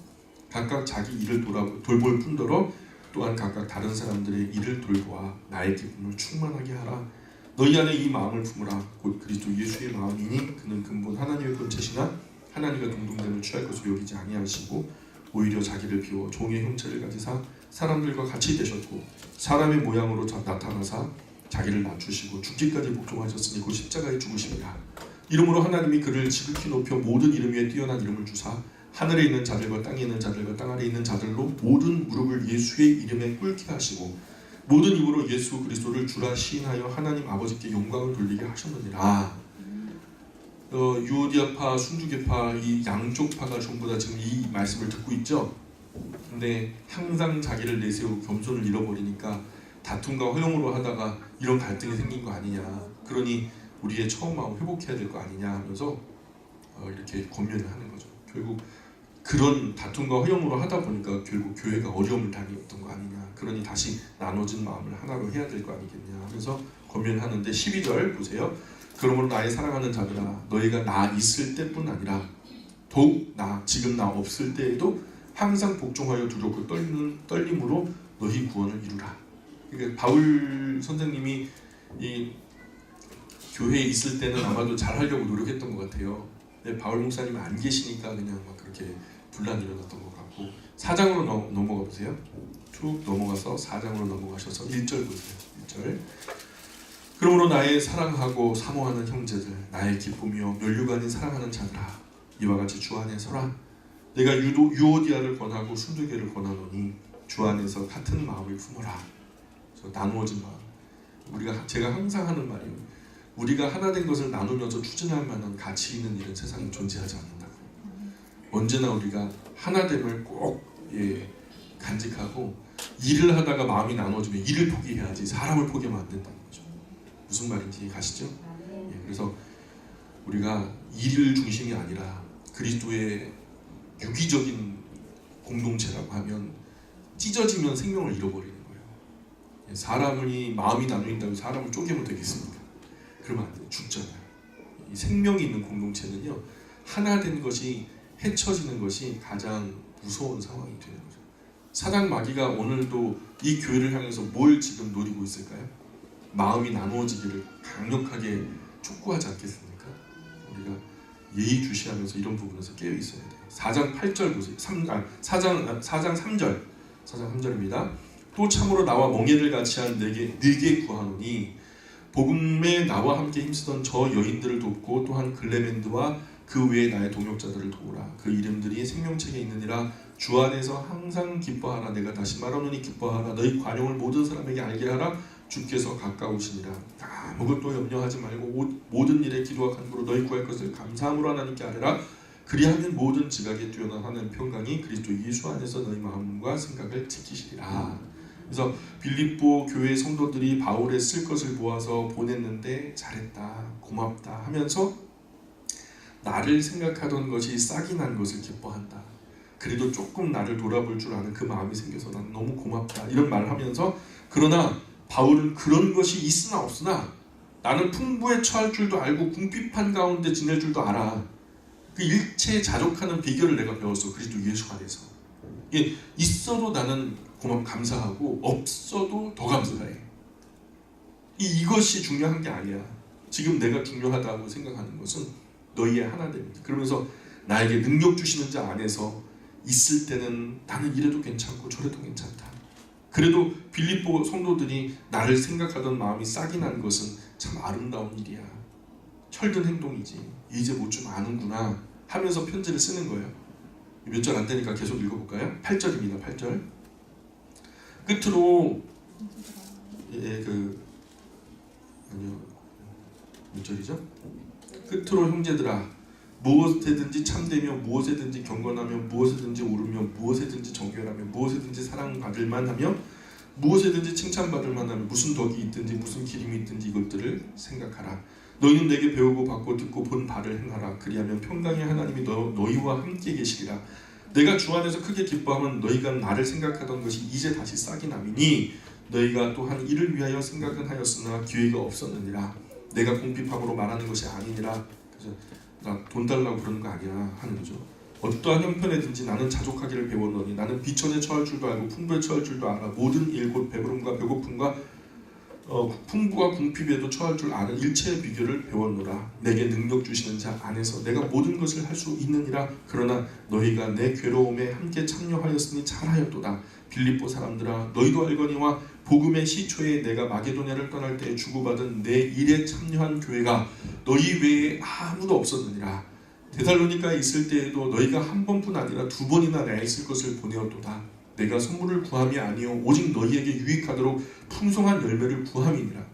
각각 자기 일을 돌볼 뿐더러 또한 각각 다른 사람들의 일을 돌보아 나의 기쁨을 충만하게 하라. 너희 안에 이 마음을 품으라. 곧 그리스도 예수의 마음이니 그는 근본 하나님의 본체시나 하나님과 동등됨을 취할 것으로 여기지 아니하시고 오히려 자기를 비워 종의 형체를 가지사 사람들과 같이 되셨고 사람의 모양으로 나타나사 자기를 낮추시고 죽기까지 복종하셨으니 곧 십자가에 죽으심이라. 이러므로 하나님이 그를 지극히 높여 모든 이름 위에 뛰어난 이름을 주사 하늘에 있는 자들과 땅에 있는 자들과 땅 아래에 있는 자들로 모든 무릎을 예수의 이름에 꿇게 하시고 모든 입으로 예수 그리스도를 주라 시인하여 하나님 아버지께 영광을 돌리게 하셨느니라. 유오디아파, 순두계파 이 양쪽 파가 전부 다 지금 이 말씀을 듣고 있죠. 근데 항상 자기를 내세우고 겸손을 잃어버리니까 다툼과 허용으로 하다가 이런 갈등이 생긴 거 아니냐. 그러니 우리의 처음 마음 회복해야 될 거 아니냐 하면서 이렇게 권면을 하는 거죠. 결국 그런 다툼과 허용으로 하다 보니까 결국 교회가 어려움을 당했던 거 아니냐. 그러니 다시 나눠진 마음을 하나로 해야 될 거 아니겠냐 하면서 권면하는데 12절 보세요. 그러므로 나의 사랑하는 자들아 너희가 나 있을 때뿐 아니라 더욱 지금 나 없을 때에도 항상 복종하여 두렵고 떨림으로 너희 구원을 이루라. 그러니까 바울 선생님이 이 교회에 있을 때는 아마도 잘하려고 노력했던 것 같아요. 근데 바울 목사님이 안 계시니까 그냥 막 그렇게 분란이 일어났던 것 같고 4장으로 넘어가 보세요. 쭉 넘어가서 4장으로 넘어가셔서 1절 보세요. 1절 그러므로 나의 사랑하고 사모하는 형제들 나의 기쁨이요 면류관인 사랑하는 자들아 이와 같이 주 안에 서라. 내가 유오디아를 권하고 순두계를 권하노니 주 안에서 같은 마음을 품어라. 나누어진 마음. 제가 항상 하는 말이에요. 우리가 하나 된 것을 나누면서 추진할 만한 가치 있는 일은 세상에 존재하지 않는다고. 언제나 우리가 하나됨을 꼭 간직하고 일을 하다가 마음이 나눠지면 일을 포기해야지 사람을 포기하면 안 된다는 거죠. 무슨 말인지 가시죠? 그래서 우리가 일 중심이 아니라 그리스도의 유기적인 공동체라고 하면 찢어지면 생명을 잃어버리는 거예요. 사람이 마음이 나누인다고 사람을 쪼개면 되겠습니까? 그러면 안 돼요. 죽잖아요. 이 생명이 있는 공동체는요 하나 된 것이 헤쳐지는 것이 가장 무서운 상황이 되는 거죠. 사단 마귀가 오늘도 이 교회를 향해서 뭘 지금 노리고 있을까요? 마음이 나누어지기를 강력하게 촉구하지 않겠습니까? 우리가 예의주시하면서 이런 부분에서 깨어 있어야 돼요. 4장 8절 보세요. 4장 3절입니다. 또 참으로 나와 멍에를 같이 한 네게 구하노니 복음에 나와 함께 힘쓰던 저 여인들을 돕고 또한 글레멘드와 그 외에 나의 동역자들을 도우라. 그 이름들이 생명책에 있느니라. 주 안에서 항상 기뻐하라. 내가 다시 말하노니 기뻐하라. 너희 관용을 모든 사람에게 알게 하라. 주께서 가까우시니라. 아무것도 염려하지 말고 모든 일에 기도와 간구로 너희 구할 것을 감사함으로 하나님께 아뢰라. 그리하면 모든 지각에 뛰어난 하나님 평강이 그리스도 예수 안에서 너희 마음과 생각을 지키시리라. 그래서 빌립보 교회 성도들이 바울의 쓸 것을 모아서 보냈는데 잘했다, 고맙다 하면서 나를 생각하던 것이 싹이 난 것을 기뻐한다. 그래도 조금 나를 돌아볼 줄 아는 그 마음이 생겨서 난 너무 고맙다. 이런 말을 하면서 그러나 바울은 그런 것이 있으나 없으나 나는 풍부에 처할 줄도 알고 궁핍한 가운데 지낼 줄도 알아. 그 일체에 자족하는 비결을 내가 배웠어. 그리스도 예수 안에서. 있어도 나는 감사하고 없어도 더 감사해. 이것이 중요한 게 아니야. 지금 내가 중요하다고 생각하는 것은 너희의 하나됨이다. 그러면서 나에게 능력 주시는 자 안에서 있을 때는 나는 이래도 괜찮고 저래도 괜찮다. 그래도 빌립보 성도들이 나를 생각하던 마음이 싹이 난 것은 참 아름다운 일이야. 철든 행동이지. 이제 뭐 좀 아는구나 하면서 편지를 쓰는 거예요. 몇 절 안 되니까 계속 읽어볼까요? 8절입니다. 8절. 끝으로 아니요, 몇 절이죠? 끝으로 형제들아, 무엇에든지 참되며 무엇에든지 경건하며 무엇에든지 옳으며 무엇에든지 정결하며 무엇에든지 사랑받을 만하며 무엇에든지 칭찬받을 만하며 무슨 덕이 있든지 무슨 기림이 있든지 이것들을 생각하라. 너희는 내게 배우고 받고 듣고 본 바를 행하라. 그리하면 평강의 하나님이 너희와 함께 계시리라. 내가 주 안에서 크게 기뻐하면 너희가 나를 생각하던 것이 이제 다시 싹이 남이니 너희가 또한 이를 위하여 생각은 하였으나 기회가 없었느니라. 내가 궁핍함으로 말하는 것이 아니니라. 그래서 나 돈 달라고 그러는 거 아니야 하는 거죠. 어떠한 형편에든지 나는 자족하기를 배웠노니 나는 비천에 처할 줄도 알고 풍부에 처할 줄도 알아. 모든 일 곧 배부름과 배고픔과 풍부와 궁핍에도 처할 줄 아는 일체의 비결을 배웠노라. 내게 능력 주시는 자 안에서 내가 모든 것을 할 수 있느니라. 그러나 너희가 내 괴로움에 함께 참여하였으니 잘하였도다. 빌립보 사람들아, 너희도 알거니와 복음의 시초에 내가 마게도냐를 떠날 때 주고받은 내 일에 참여한 교회가 너희 외에 아무도 없었느니라. 데살로니가에 있을 때에도 너희가 한 번뿐 아니라 두 번이나 내 있을 것을 보내었도다. 내가 선물을 구함이 아니요 오직 너희에게 유익하도록 풍성한 열매를 구함이니라.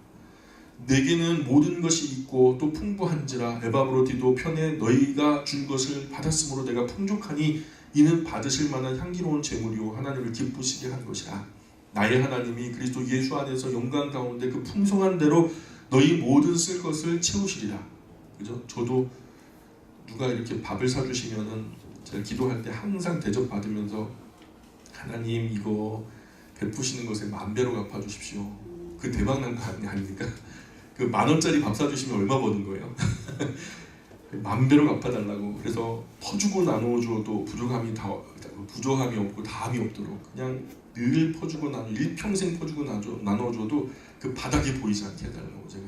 내게는 모든 것이 있고 또 풍부한지라. 에바브로디도 편에 너희가 준 것을 받았으므로 내가 풍족하니 이는 받으실 만한 향기로운 제물이요 하나님을 기쁘시게 한 것이라. 나의 하나님이 그리스도 예수 안에서 영광 가운데 그 풍성한 대로 너희 모든 쓸 것을 채우시리라. 그죠? 저도 누가 이렇게 밥을 사주시면은 제가 기도할 때 항상 대접받으면서 하나님 이거 베푸시는 것에 만배로 갚아주십시오. 그 대박난 거 아닙니까? 그 10,000원짜리 밥 사주시면 얼마 버는 거예요? 만배로 갚아달라고. 그래서 퍼주고 나눠줘도 부족함이 없고 다함이 없도록 그냥 늘 퍼주고 일평생 퍼주고 나눠줘도 그 바닥이 보이지 않게 해달라고 제가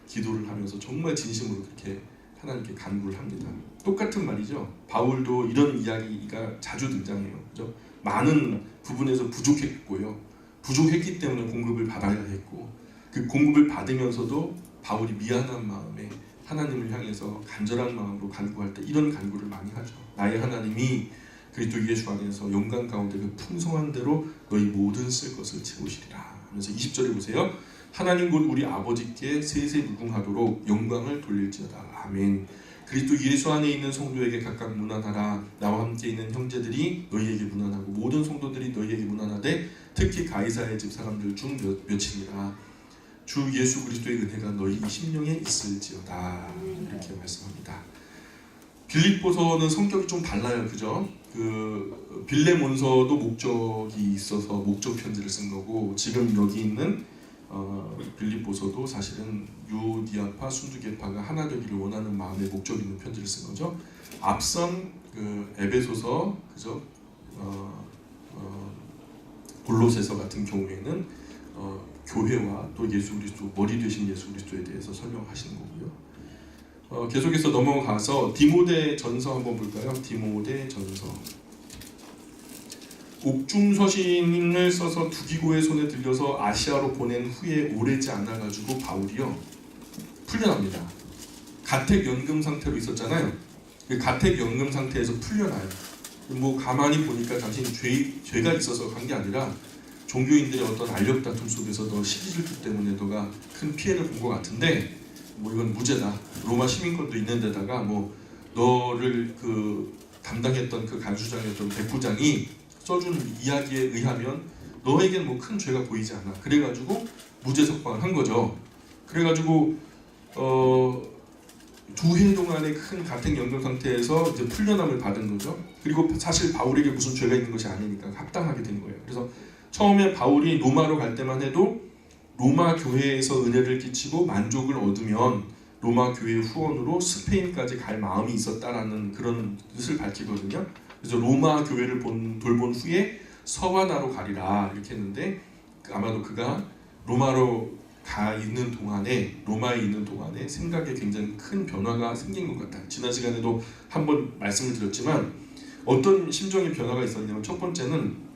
기도를 하면서 정말 진심으로 그렇게 하나님께 간구를 합니다. 똑같은 말이죠. 바울도 이런 이야기가 자주 등장해요. 그죠? 많은 부분에서 부족했고요. 부족했기 때문에 공급을 받아야 했고 그 공급을 받으면서도 바울이 미안한 마음에 하나님을 향해서 간절한 마음으로 간구할 때 이런 간구를 많이 하죠. 나의 하나님이 그리스도 예수 안에서 영광 가운데 그 풍성한 대로 너희 모든 쓸 것을 채우시리라 하면서 20절에 보세요. 하나님 곧 우리 아버지께 세세 무궁하도록 영광을 돌릴지어다. 아멘. 그리스도 예수 안에 있는 성도에게 각각 문안하라. 나와 함께 있는 형제들이 너희에게 문안하고 모든 성도들이 너희에게 문안하되 특히 가이사의 집 사람들 중 몇이니라. 주 예수 그리스도의 은혜가 너희 심령에 있을지어다. 이렇게 말씀합니다. 빌립보서는 성격이 좀 달라요. 그죠? 그 빌레몬서도 목적이 있어서 목적 편지를 쓴 거고 지금 여기 있는 빌립보서도 사실은 유디아파, 순두계파가 하나 되기를 원하는 마음의 목적 있는 편지를 쓴 거죠. 앞선 그 에베소서, 그죠? 골로새서 같은 경우에는 교회와 또 예수 그리스도 머리 되신 예수 그리스도에 대해서 설명하시는 거고요. 계속해서 넘어가서 디모데 전서 한번 볼까요? 디모데 전서. 옥중서신을 써서 두기고의 손에 들려서 아시아로 보낸 후에 오래지 않아 가지고 바울이요 풀려납니다. 가택연금 상태로 있었잖아요. 그 가택연금 상태에서 풀려나요. 뭐 가만히 보니까 당신 죄가 있어서 간 게 아니라 종교인들의 어떤 알력 다툼 속에서 너 시기질투 때문에 너가 큰 피해를 본 것 같은데 뭐 이건 무죄다. 로마 시민권도 있는 데다가 뭐 너를 그 담당했던 그 간수장이었던 백부장이 써준 이야기에 의하면 너에겐 뭐 큰 죄가 보이지 않아. 그래가지고 무죄 석방을 한 거죠. 그래가지고 2해 동안의 큰 가택연금 상태에서 이제 풀려남을 받은 거죠. 그리고 사실 바울에게 무슨 죄가 있는 것이 아니니까 합당하게 된 거예요. 그래서 처음에 바울이 로마로 갈 때만 해도 로마 교회에서 은혜를 끼치고 만족을 얻으면 로마 교회 후원으로 스페인까지 갈 마음이 있었다라는 그런 뜻을 밝히거든요. 그래서 로마 교회를 돌본 후에 서바나로 가리라 이렇게 했는데 아마도 그가 로마에 있는 동안에 생각에 굉장히 큰 변화가 생긴 것 같아요. 지난 시간에도 한번 말씀을 드렸지만 어떤 심정의 변화가 있었냐면 첫 번째는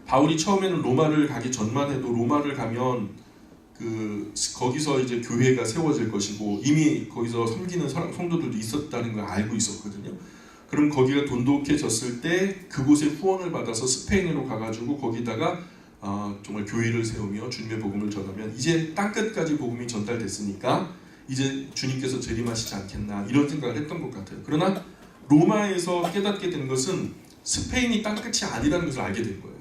바울이 처음에는 로마를 가기 전만 해도 로마를 가면 거기서 이제 교회가 세워질 것이고 이미 거기서 섬기는 성도들도 있었다는 걸 알고 있었거든요. 그럼 거기가 돈독해졌을 때 그곳에 후원을 받아서 스페인으로 가가지고 거기다가 정말 교회를 세우며 주님의 복음을 전하면 이제 땅끝까지 복음이 전달됐으니까 이제 주님께서 재림하시지 않겠나 이런 생각을 했던 것 같아요. 그러나 로마에서 깨닫게 되는 것은 스페인이 땅끝이 아니라는 것을 알게 된 거예요.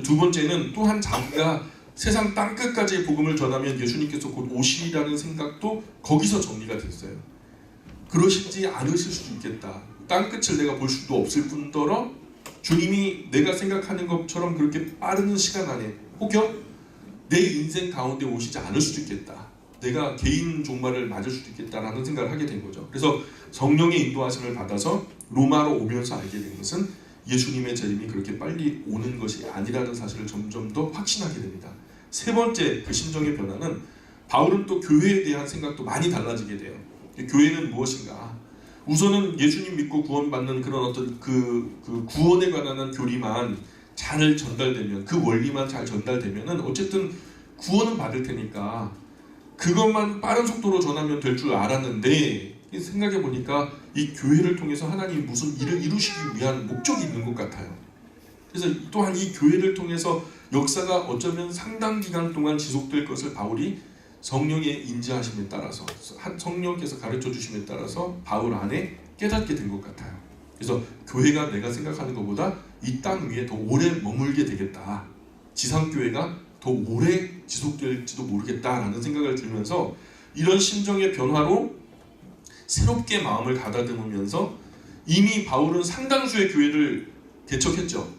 두 번째는 또한 자기가 세상 땅끝까지 복음을 전하면 예수님께서 곧 오시리라는 생각도 거기서 정리가 됐어요. 그러시지 않으실 수도 있겠다. 땅끝을 내가 볼 수도 없을 뿐더러 주님이 내가 생각하는 것처럼 그렇게 빠른 시간 안에 혹여 내 인생 가운데 오시지 않을 수도 있겠다. 내가 개인 종말을 맞을 수도 있겠다라는 생각을 하게 된 거죠. 그래서 성령의 인도하심을 받아서 로마로 오면서 알게 된 것은 예수님의 재림이 그렇게 빨리 오는 것이 아니라는 사실을 점점 더 확신하게 됩니다. 세 번째 그 심정의 변화는 바울은 또 교회에 대한 생각도 많이 달라지게 돼요. 교회는 무엇인가? 우선은 예수님 믿고 구원받는 그런 어떤 그 구원에 관한 교리만 잘 전달되면, 그 원리만 잘 전달되면은 어쨌든 구원은 받을 테니까 그것만 빠른 속도로 전하면 될 줄 알았는데 생각해 보니까 이 교회를 통해서 하나님이 무슨 일을 이루시기 위한 목적이 있는 것 같아요. 그래서 또한 이 교회를 통해서 역사가 어쩌면 상당 기간 동안 지속될 것을 바울이 성령의 인지하심에 따라서 성령께서 가르쳐 주심에 따라서 바울 안에 깨닫게 된 것 같아요. 그래서 교회가 내가 생각하는 것보다 이 땅 위에 더 오래 머물게 되겠다. 지상교회가 더 오래 지속될지도 모르겠다라는 생각을 들면서 이런 심정의 변화로 새롭게 마음을 가다듬으면서 이미 바울은 상당수의 교회를 개척했죠.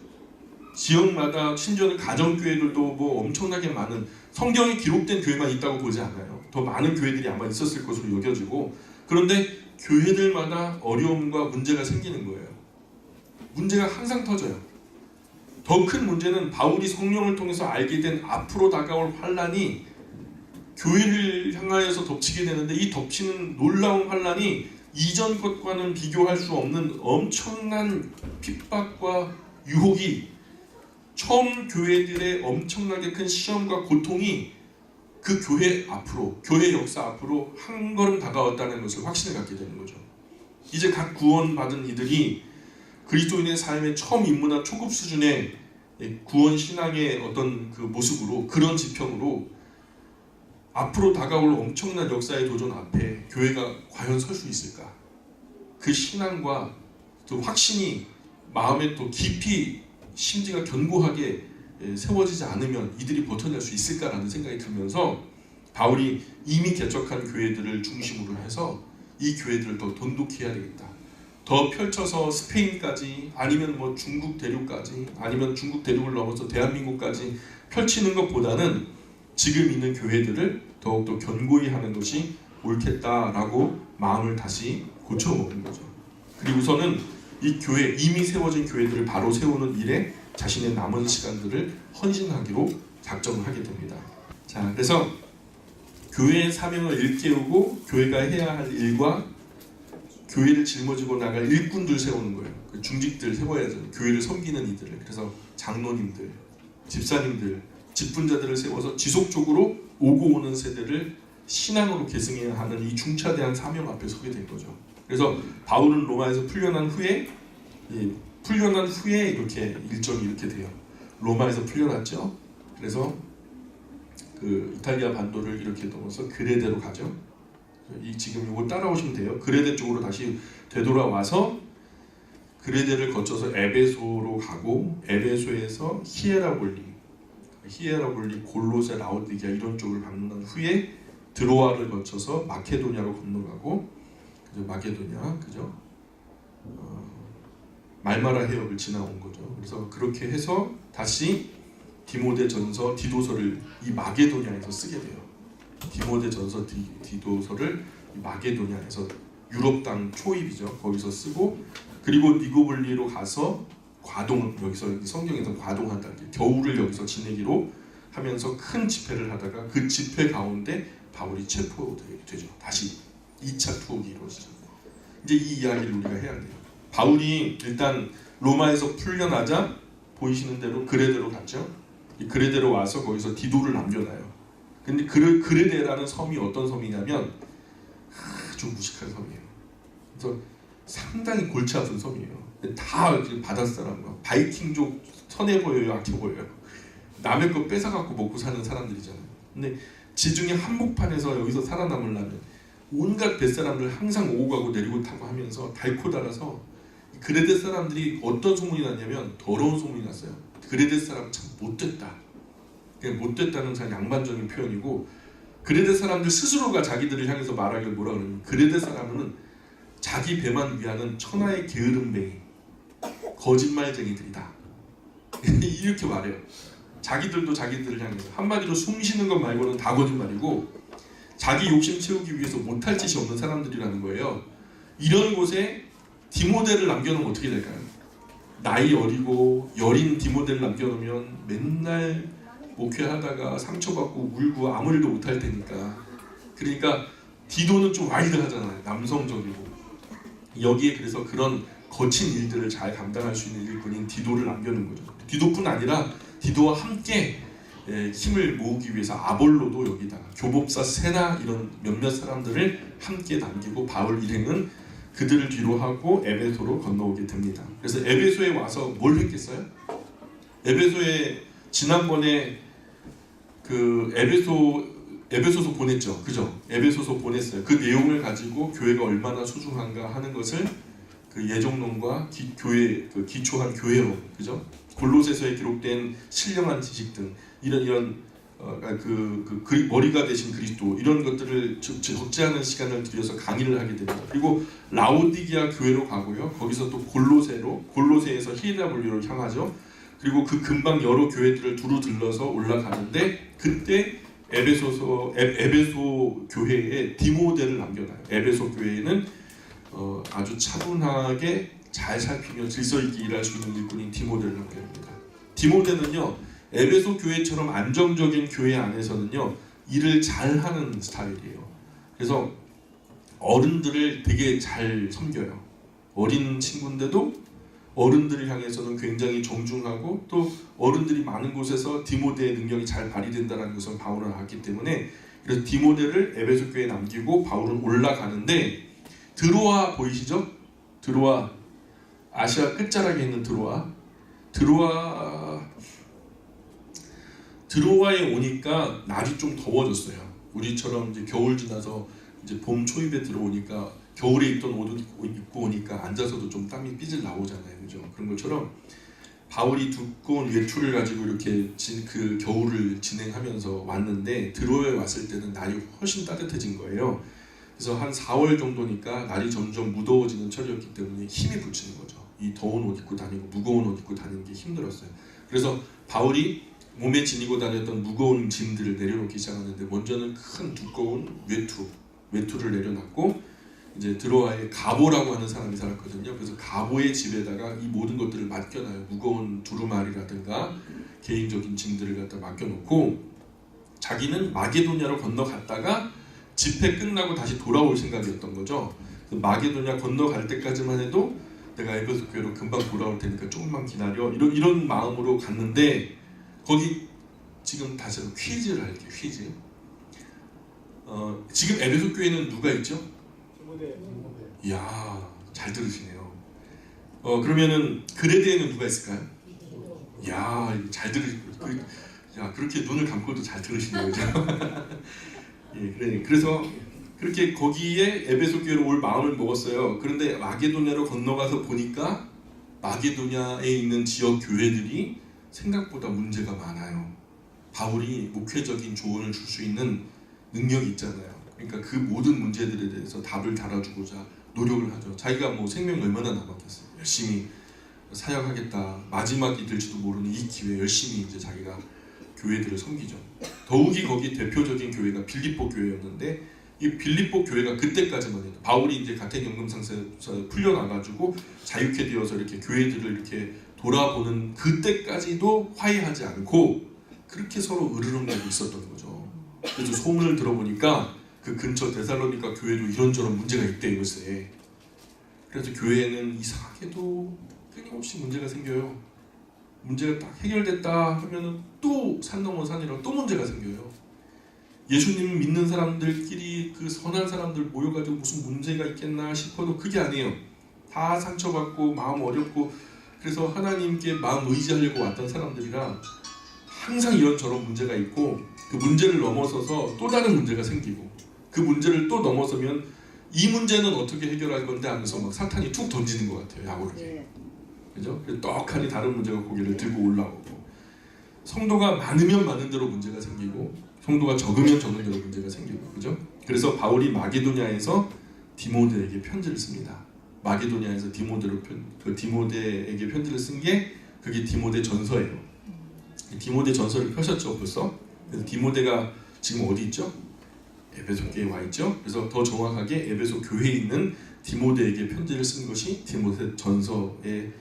지역마다 심지어는 가정교회들도 뭐 엄청나게 많은, 성경에 기록된 교회만 있다고 보지 않아요. 더 많은 교회들이 아마 있었을 것으로 여겨지고, 그런데 교회들마다 어려움과 문제가 생기는 거예요. 문제가 항상 터져요. 더 큰 문제는 바울이 성령을 통해서 알게 된 앞으로 다가올 환란이 교회를 향하여서 덮치게 되는데, 이 덮치는 놀라운 환란이 이전 것과는 비교할 수 없는 엄청난 핍박과 유혹이, 처음 교회들의 엄청나게 큰 시험과 고통이 그 교회 앞으로, 교회 역사 앞으로 한 걸음 다가왔다는 것을 확신을 갖게 되는 거죠. 이제 각 구원받은 이들이 그리스도인의 삶에 처음 입문한 초급 수준의 구원 신앙의 어떤 그 모습으로, 그런 지평으로 앞으로 다가올 엄청난 역사의 도전 앞에 교회가 과연 설 수 있을까? 그 신앙과 또 확신이 마음에 또 깊이 심지가 견고하게 세워지지 않으면 이들이 버텨낼 수 있을까라는 생각이 들면서 바울이 이미 개척한 교회들을 중심으로 해서 이 교회들을 더 돈독히 해야 되겠다. 더 펼쳐서 스페인까지, 아니면 뭐 중국 대륙까지, 아니면 중국 대륙을 넘어서 대한민국까지 펼치는 것보다는 지금 있는 교회들을 더욱더 견고히 하는 것이 옳겠다라고 마음을 다시 고쳐먹은 거죠. 그리고서는 이 교회, 이미 세워진 교회들을 바로 세우는 일에 자신의 남은 시간들을 헌신하기로 작정을 하게 됩니다. 자, 그래서 교회의 사명을 일깨우고 교회가 해야 할 일과 교회를 짊어지고 나갈 일꾼들 세우는 거예요. 그 중직들 세워야죠. 교회를 섬기는 이들을. 그래서 장로님들, 집사님들, 직분자들을 세워서 지속적으로 오고 오는 세대를 신앙으로 계승해야 하는 이 중차대한 사명 앞에 서게 된 거죠. 그래서 바울은 로마에서 풀려난 후에 이렇게 일정이 이렇게 돼요. 로마에서 풀려났죠. 그래서 그 이탈리아 반도를 이렇게 넘어서 그레데로 가죠. 지금 이거 따라오시면 돼요. 그레데 쪽으로 다시 되돌아와서 그레데를 거쳐서 에베소로 가고, 에베소에서 히에라볼리, 골로새, 라오디게아 이런 쪽을 방문한 후에 드로아를 거쳐서 마케도냐로 건너가고, 그죠? 마케도냐, 그죠? 말마라 해협을 지나온 거죠. 그래서 그렇게 해서 다시 디모데전서, 디도서를 이 마게도냐에서 쓰게 돼요. 디모데전서, 디도서를 마게도냐에서, 유럽 땅 초입이죠. 거기서 쓰고, 그리고 니고볼리로 가서 여기서 성경에서 과동한다, 겨울을 여기서 지내기로 하면서 큰 집회를 하다가 그 집회 가운데 바울이 체포되죠. 다시 2차 투옥이 이루어지죠. 이제 이 이야기를 우리가 해야 돼요. 바울이 일단 로마에서 풀려나자 보이시는 대로 그레데로 갔죠. 이 그레데로 와서 거기서 디도를 남겨놔요. 근데 그레데라는 섬이 어떤 섬이냐면 아주 무식한 섬이에요. 그래서 상당히 골치 아픈 섬이에요. 다 바닷사람, 바이킹족 선해 보여요, 악해 보여요. 남의 거 뺏어갖고 먹고 사는 사람들이잖아요. 근데 지중해 한복판에서 여기서 살아남으려면 온갖 뱃사람들 항상 오고 가고 내리고 타고 하면서 닳고 닳아서 그레데 사람들이 어떤 소문이 났냐면 더러운 소문이 났어요. 그레데 사람 참 못됐다. 못됐다는 참 양반적인 표현이고, 그레데 사람들 스스로가 자기들을 향해서 말하기를 뭐라 그러냐면 그레데 사람은 자기 배만 위하는 천하의 게으름뱅이 거짓말쟁이들이다. 이렇게 말해요. 자기들도 자기들을 향해서 한마디로 숨 쉬는 것 말고는 다 거짓말이고 자기 욕심 채우기 위해서 못할 짓이 없는 사람들이라는 거예요. 이런 곳에 디모델을 남겨놓으면 어떻게 될까요? 나이 어리고 여린 디모델을 남겨놓으면 맨날 목회하다가 상처받고 울고 아무 일도 못할 테니까. 그러니까 디도는 좀 와일드하잖아요. 남성적이고. 여기에 그래서 그런 거친 일들을 잘 감당할 수 있는 일꾼인 디도를 남겨놓은 거죠. 디도뿐 아니라 디도와 함께 힘을 모으기 위해서 아볼로도 여기다가 교법사 세나 이런 몇몇 사람들을 함께 남기고 바울 일행은 그들을 뒤로 하고 에베소로 건너오게 됩니다. 그래서 에베소에 와서 뭘 했겠어요? 에베소에 지난번에 그 에베소서 보냈죠, 그죠? 에베소서 보냈어요. 그 내용을 가지고 교회가 얼마나 소중한가 하는 것을 그 예정론과 교회 그 기초한 교회론, 그죠? 골로새서에 기록된 신령한 지식 등 이런 머리가 되신 그리스도 이런 것들을 적지 않은 시간을 들여서 강의를 하게 됩니다. 그리고 라오디게아 교회로 가고요. 거기서 또 골로새에서 히에라볼리로 향하죠. 그리고 그 근방 여러 교회들을 두루 들러서 올라가는데 그때 에베소 교회에 디모데를 남겨놔요. 에베소 교회에는 아주 차분하게 잘 살피며 질서 있게 일할 수 있는 일꾼인 디모데를 남겨놓습니다. 디모데는요, 에베소 교회처럼 안정적인 교회 안에서는요 일을 잘하는 스타일이에요. 그래서 어른들을 되게 잘 섬겨요. 어린 친구인데도 어른들을 향해서는 굉장히 정중하고 또 어른들이 많은 곳에서 디모데의 능력이 잘 발휘된다는 것을 바울은 알기 때문에 그래서 디모데를 에베소 교회에 남기고 바울은 올라가는데 드로아 보이시죠? 드로아, 아시아 끝자락에 있는 드로아에 오니까 날이 좀 더워졌어요. 우리처럼 이제 겨울 지나서 이제 봄 초입에 들어오니까 겨울에 입던 옷 입고 오니까 앉아서도 좀 땀이 삐질 나오잖아요, 그죠? 그런 것처럼 바울이 두꺼운 외투를 가지고 이렇게 그 겨울을 진행하면서 왔는데 드로아에 왔을 때는 날이 훨씬 따뜻해진 거예요. 그래서 한 4월 정도니까 날이 점점 무더워지는 철이었기 때문에 힘이 붙이는 거죠. 이 더운 옷 입고 다니고 무거운 옷 입고 다니는 게 힘들었어요. 그래서 바울이 몸에 지니고 다녔던 무거운 짐들을 내려놓기 시작하는데 먼저는 큰 두꺼운 외투를 내려놨고 이제 드로아에 가보라고 하는 사람이 살았거든요. 그래서 가보의 집에다가 이 모든 것들을 맡겨놔요. 무거운 두루마리라든가 개인적인 짐들을 갖다 맡겨놓고 자기는 마게도냐로 건너갔다가 집회 끝나고 다시 돌아올 생각이었던 거죠. 마게도냐 건너갈 때까지만 해도 내가 에베소 교회로 금방 돌아올 테니까 조금만 기다려 이런 마음으로 갔는데 거기 지금 다시 퀴즈를 할게요. 퀴즈. 지금 에베소 교회는 누가 있죠? 이야, 잘 들으시네요. 그러면은 그레데에는 누가 있을까요? 이야, 잘 그렇게 눈을 감고도 잘 들으시네요, 그죠? 예, 그래서 그렇게 거기에 에베소 교회로 올 마음을 먹었어요. 그런데 마게도냐로 건너가서 보니까 마게도냐에 있는 지역 교회들이 생각보다 문제가 많아요. 바울이 목회적인 조언을 줄 수 있는 능력이 있잖아요. 그러니까 그 모든 문제들에 대해서 답을 달아주고자 노력을 하죠. 자기가 뭐 생명이 얼마나 남았겠어요. 열심히 사역하겠다. 마지막이 될지도 모르는 이 기회에 열심히 이제 자기가 교회들을 섬기죠. 더욱이 거기 대표적인 교회가 빌립보 교회였는데 이 빌립보 교회가 그때까지만 해도 바울이 이제 가택연금상에서 풀려나가지고 자유케 되어서 이렇게 교회들을 이렇게 돌아보는 그때까지도 화해하지 않고 그렇게 서로 으르렁대고 있었던 거죠. 그래서 소문을 들어보니까 그 근처 데살로니가 교회도 이런저런 문제가 있대요, 요새. 그래서 교회에는 이상하게도 끊임없이 문제가 생겨요. 문제가 딱 해결됐다 하면은 또 산 넘어 산이라 또 문제가 생겨요. 예수님 믿는 사람들끼리 그 선한 사람들 모여가지고 무슨 문제가 있겠나 싶어도 그게 아니에요. 다 상처받고 마음 어렵고 그래서 하나님께 마음 의지하려고 왔던 사람들이라 항상 이런저런 문제가 있고 그 문제를 넘어서서 또 다른 문제가 생기고 그 문제를 또 넘어서면 이 문제는 어떻게 해결할 건데 하면서 막 사탄이 툭 던지는 것 같아요. 야구르게. 그죠? 떡하니 다른 문제가 고개를 들고 올라오고 성도가 많으면 많은 대로 문제가 생기고 성도가 적으면 적은 대로 문제가 생기고 그죠? 그래서 바울이 마게도냐에서 디모데에게 편지를 씁니다. 마게도냐에서 디모데에게 편지를 쓴 게 그게 디모데 전서예요. 디모데 전서를 펴셨죠 벌써? 그래서 디모데가 지금 어디 있죠? 에베소 교회에 와 있죠. 그래서 더 정확하게 에베소 교회에 있는 디모데에게 편지를 쓴 것이 디모데 전서의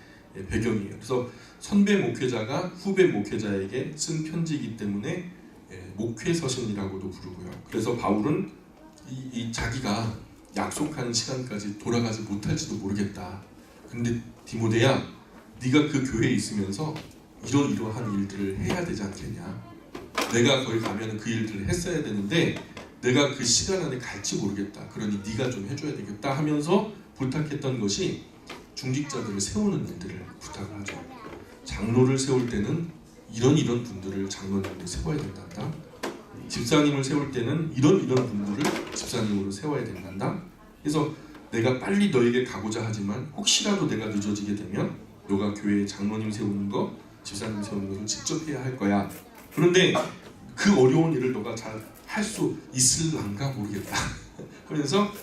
배경이에요. 그래서 선배 목회자가 후배 목회자에게 쓴 편지이기 때문에 목회 서신이라고도 부르고요. 그래서 바울은 이 자기가 약속한 시간까지 돌아가지 못할지도 모르겠다. 근데 디모데야, 네가 그 교회에 있으면서 이러한 일들을 해야 되지 않겠냐. 내가 거기 가면 그 일들을 했어야 되는데 내가 그 시간 안에 갈지 모르겠다. 그러니 네가 좀 해줘야 되겠다 하면서 부탁했던 것이 중직자들을 세우는 일들을 부탁을 하죠. 장로를 세울 때는 이런 분들을 장로님으로 세워야 된단다. 집사님을 세울 때는 이런 분들을 집사님으로 세워야 된단다. 그래서 내가 빨리 너에게 가고자 하지만 혹시라도 내가 늦어지게 되면 너가 교회에 장로님 세우는 거, 집사님 세우는 것을 직접 해야 할 거야. 그런데 그 어려운 일을 너가 잘 할 수 있을란가 모르겠다. 하면서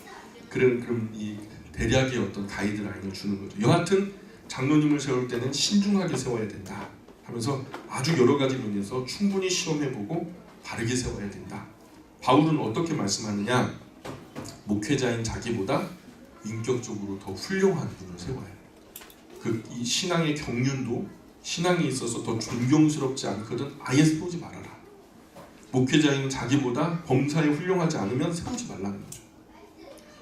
그럼 이 대략의 어떤 가이드라인을 주는 거죠. 여하튼 장로님을 세울 때는 신중하게 세워야 된다 하면서 아주 여러 가지 면에서 충분히 시험해보고 바르게 세워야 된다. 바울은 어떻게 말씀하느냐? 목회자인 자기보다 인격적으로 더 훌륭한 분을 세워야 해. 이 신앙의 경륜도 신앙에 있어서 더 존경스럽지 않거든 아예 세우지 말아라. 목회자인 자기보다 범사에 훌륭하지 않으면 세우지 말라는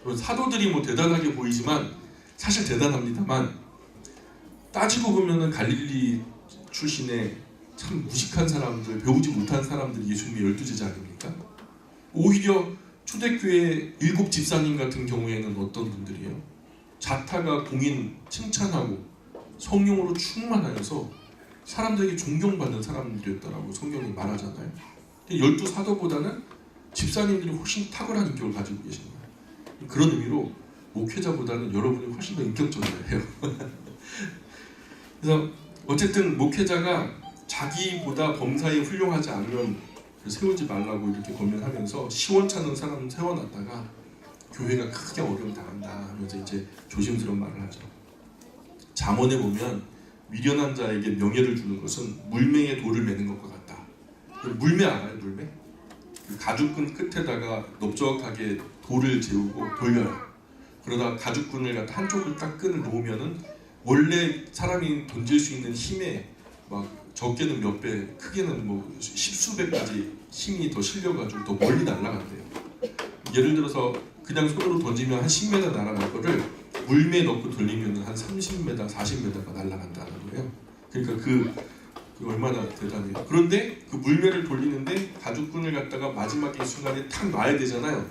거죠. 사도들이 뭐 대단하게 보이지만 사실 대단합니다만 따지고 보면은 갈릴리 출신의 참 무식한 사람들, 배우지 못한 사람들이 예수님의 12제자 아닙니까? 오히려 초대교회 7 집사님 같은 경우에는 어떤 분들이에요? 자타가 공인 칭찬하고 성령으로 충만하여서 사람들에게 존경받는 사람들이었다라고 성경이 말하잖아요. 12 사도보다는 집사님들이 훨씬 탁월한 인격을 가지고 계신 거예요. 그런 의미로 목회자보다는 여러분이 훨씬 더 인격적이에요. 그래서 어쨌든 목회자가 자기보다 범사에 훌륭하지 않으면 세우지 말라고 이렇게 권면하면서 시원찮은 사람 세워놨다가 교회가 크게 어려움 당한다 하면서 이제 조심스러운 말을 하죠. 잠언에 보면 미련한 자에게 명예를 주는 것은 물매에 돌을 매는 것과 같다. 물매 알아요? 물매? 그 가죽끈 끝에다가 넓적하게 돌을 재우고 돌려요. 그러다 가죽끈을 갖다 한쪽을 딱 끈을 놓으면은 원래 사람이 던질 수 있는 힘에 막 적게는 몇 배, 크게는 뭐 십수배까지 힘이 더 실려가지고 더 멀리 날아간대요. 예를 들어서 그냥 손으로 던지면 한 10m 날아갈 거를 물매에 넣고 돌리면 한 30m, 40m가 날아간다는 거예요. 그러니까 그 얼마나 대단해요. 그런데 그 물매를 돌리는데 가죽끈을 갖다가 마지막에 순간에 탁 놔야 되잖아요.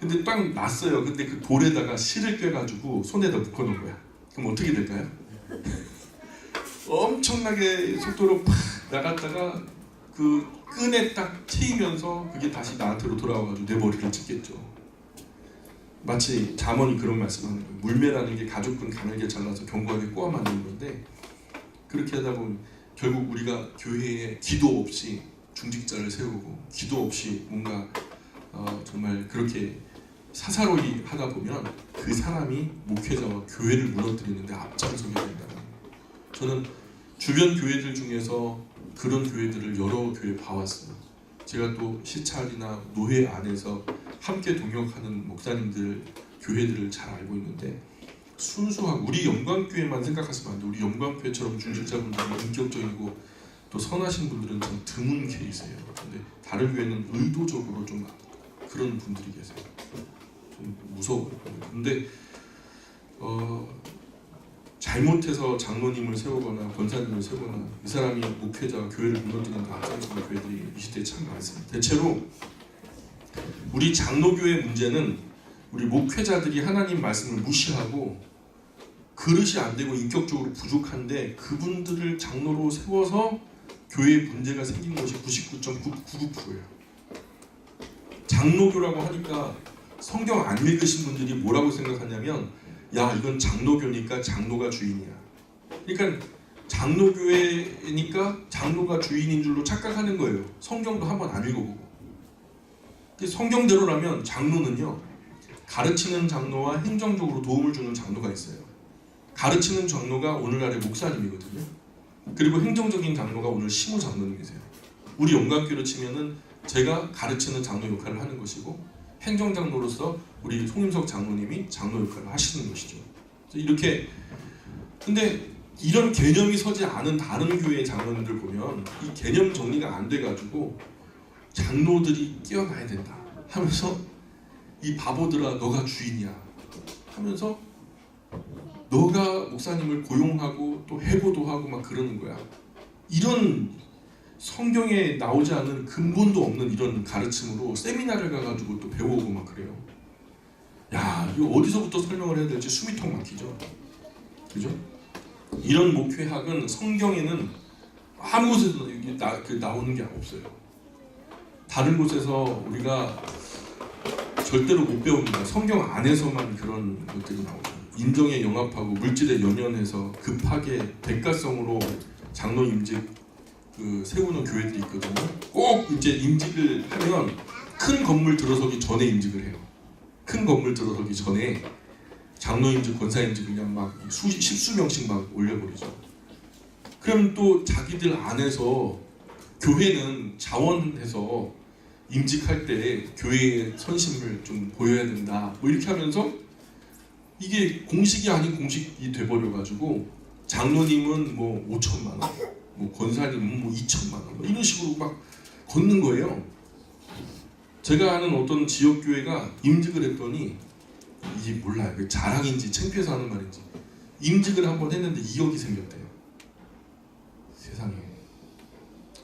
근데 딱 놨어요. 근데 그 돌에다가 실을 꿰가지고 손에다 묶어놓은 거야. 그럼 어떻게 될까요? 엄청나게 속도로 팍 나갔다가 그 끈에 딱 채이면서 그게 다시 나한테로 돌아와가지고 내 머리를 찍겠죠. 마치 잠언이 그런 말씀하는 거예요. 물매라는 게 가죽끈 가늘게 잘라서 견고하게 꼬아 만드는 건데 그렇게 하다 보면 결국 우리가 교회에 기도 없이 중직자를 세우고 기도 없이 뭔가 정말 그렇게 사사로이 하다 보면 그 사람이 목회자와 교회를 무너뜨리는데 앞장서게 된다는 거예요. 저는 주변 교회들 중에서 그런 교회들을 여러 교회 봐왔어요. 제가 또 시찰이나 노회 안에서 함께 동역하는 목사님들 교회들을 잘 알고 있는데 순수하고 우리 영광교회만 생각하시면 안 돼요. 우리 영광교회처럼 중직자분들이 인격적이고 또 선하신 분들은 좀 드문 케이스예요. 근데 다른 교회는 의도적으로 좀 그런 분들이 계세요. 좀 무서워요. 근데 잘못해서 장로님을 세우거나 권사님을 세우거나 이 사람이 목회자와 교회를 무너뜨리는 앞장서는 교회들이 이 시대에 참 많습니다. 대체로 우리 장로교의 문제는 우리 목회자들이 하나님 말씀을 무시하고 그릇이 안 되고 인격적으로 부족한데 그분들을 장로로 세워서 교회에 문제가 생긴 것이 99.99%예요. 장로교라고 하니까 성경 안 읽으신 분들이 뭐라고 생각하냐면 야 이건 장로교니까 장로가 주인이야. 그러니까 장로교회니까 장로가 주인인 줄로 착각하는 거예요. 성경도 한번 안 읽어보고. 성경대로라면 장로는요 가르치는 장로와 행정적으로 도움을 주는 장로가 있어요. 가르치는 장로가 오늘날의 목사님이거든요. 그리고 행정적인 장로가 오늘 시무 장로님이세요. 우리 영광교로 치면은 제가 가르치는 장로 역할을 하는 것이고 행정장로로서 우리 송임석 장로님이 장로 역할을 하시는 것이죠. 이렇게 근데 이런 개념이 서지 않은 다른 교회의 장로님들 보면 이 개념 정리가 안 돼가지고 장로들이 깨어나야 된다 하면서 이 바보들아 너가 주인이야 하면서 너가 목사님을 고용하고 또 해고도 하고 막 그러는 거야. 이런 성경에 나오지 않는 근본도 없는 이런 가르침으로 세미나를 가가지고 또 배워오고 막 그래요. 야 이거 어디서부터 설명을 해야 될지 숨이 턱 막히죠. 그죠? 이런 목회학은 성경에는 아무 곳에서 나오는 게 없어요. 다른 곳에서 우리가 절대로 못 배웁니다. 성경 안에서만 그런 것들이 나오죠. 인정에 영합하고 물질에 연연해서 급하게 대가성으로 장로 임직 세우는 교회들이 있거든요. 꼭 이제 임직을 하면 큰 건물 들어서기 전에 임직을 해요. 큰 건물 들어서기 전에 장로 임직, 권사 임직 그냥 막 십수 명씩 막 올려버리죠. 그럼 또 자기들 안에서 교회는 자원해서 임직할 때 교회의 선심을 좀 보여야 된다. 뭐 이렇게 하면서 이게 공식이 아닌 공식이 돼버려가지고 장로님은 뭐 5천만 원, 뭐 권사님은 뭐 2천만 원, 뭐 이런 식으로 막 걷는 거예요. 제가 아는 어떤 지역 교회가 임직을 했더니 이게 몰라요. 자랑인지 창피해서 하는 말인지 임직을 한번 했는데 2억이 생겼대요. 세상에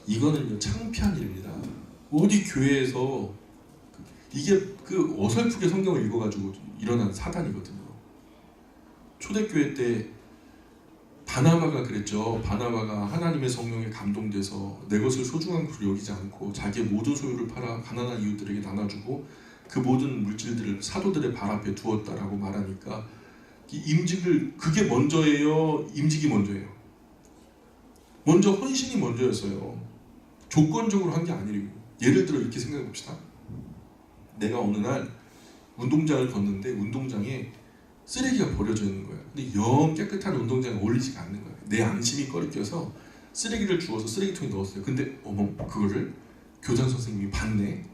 이거는요 창피한 일입니다. 어디 교회에서 이게 그 어설프게 성경을 읽어가지고 일어난 사단이거든요. 초대교회 때 바나바가 그랬죠. 바나바가 하나님의 성령에 감동돼서 내 것을 소중한 것으로 여기지 않고 자기의 모든 소유를 팔아 가난한 이웃들에게 나눠주고 그 모든 물질들을 사도들의 발 앞에 두었다라고 말하니까 이 임직을 그게 먼저예요? 임직이 먼저예요? 먼저 헌신이 먼저였어요. 조건적으로 한 게 아니고 예를 들어 이렇게 생각해 봅시다. 내가 어느 날 운동장을 걷는데 운동장에 쓰레기가 버려져 있는 거예요. 근데 영 깨끗한 운동장에 어울리지가 않는 거예요. 내 안심이 꺼리껴서 쓰레기를 주워서 쓰레기통에 넣었어요. 근데 어머 그거를 교장 선생님이 봤네.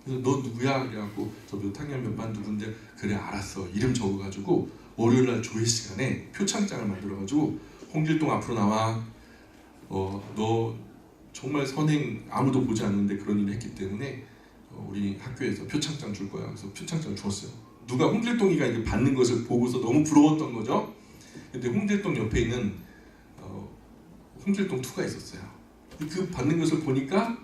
그래서 너 누구야? 그래갖고 저 몇 학년 몇 반 누군데 그래 알았어 이름 적어가지고 월요일날 조회 시간에 표창장을 만들어가지고 홍길동 앞으로 나와. 너 정말 선행 아무도 보지 않는데 그런 일을 했기 때문에 우리 학교에서 표창장 줄 거야. 그래서 표창장을 줬어요. 누가 홍길동이가 이제 받는 것을 보고서 너무 부러웠던 거죠. 근데 홍길동 옆에 있는 홍길동 2가 있었어요. 그 받는 것을 보니까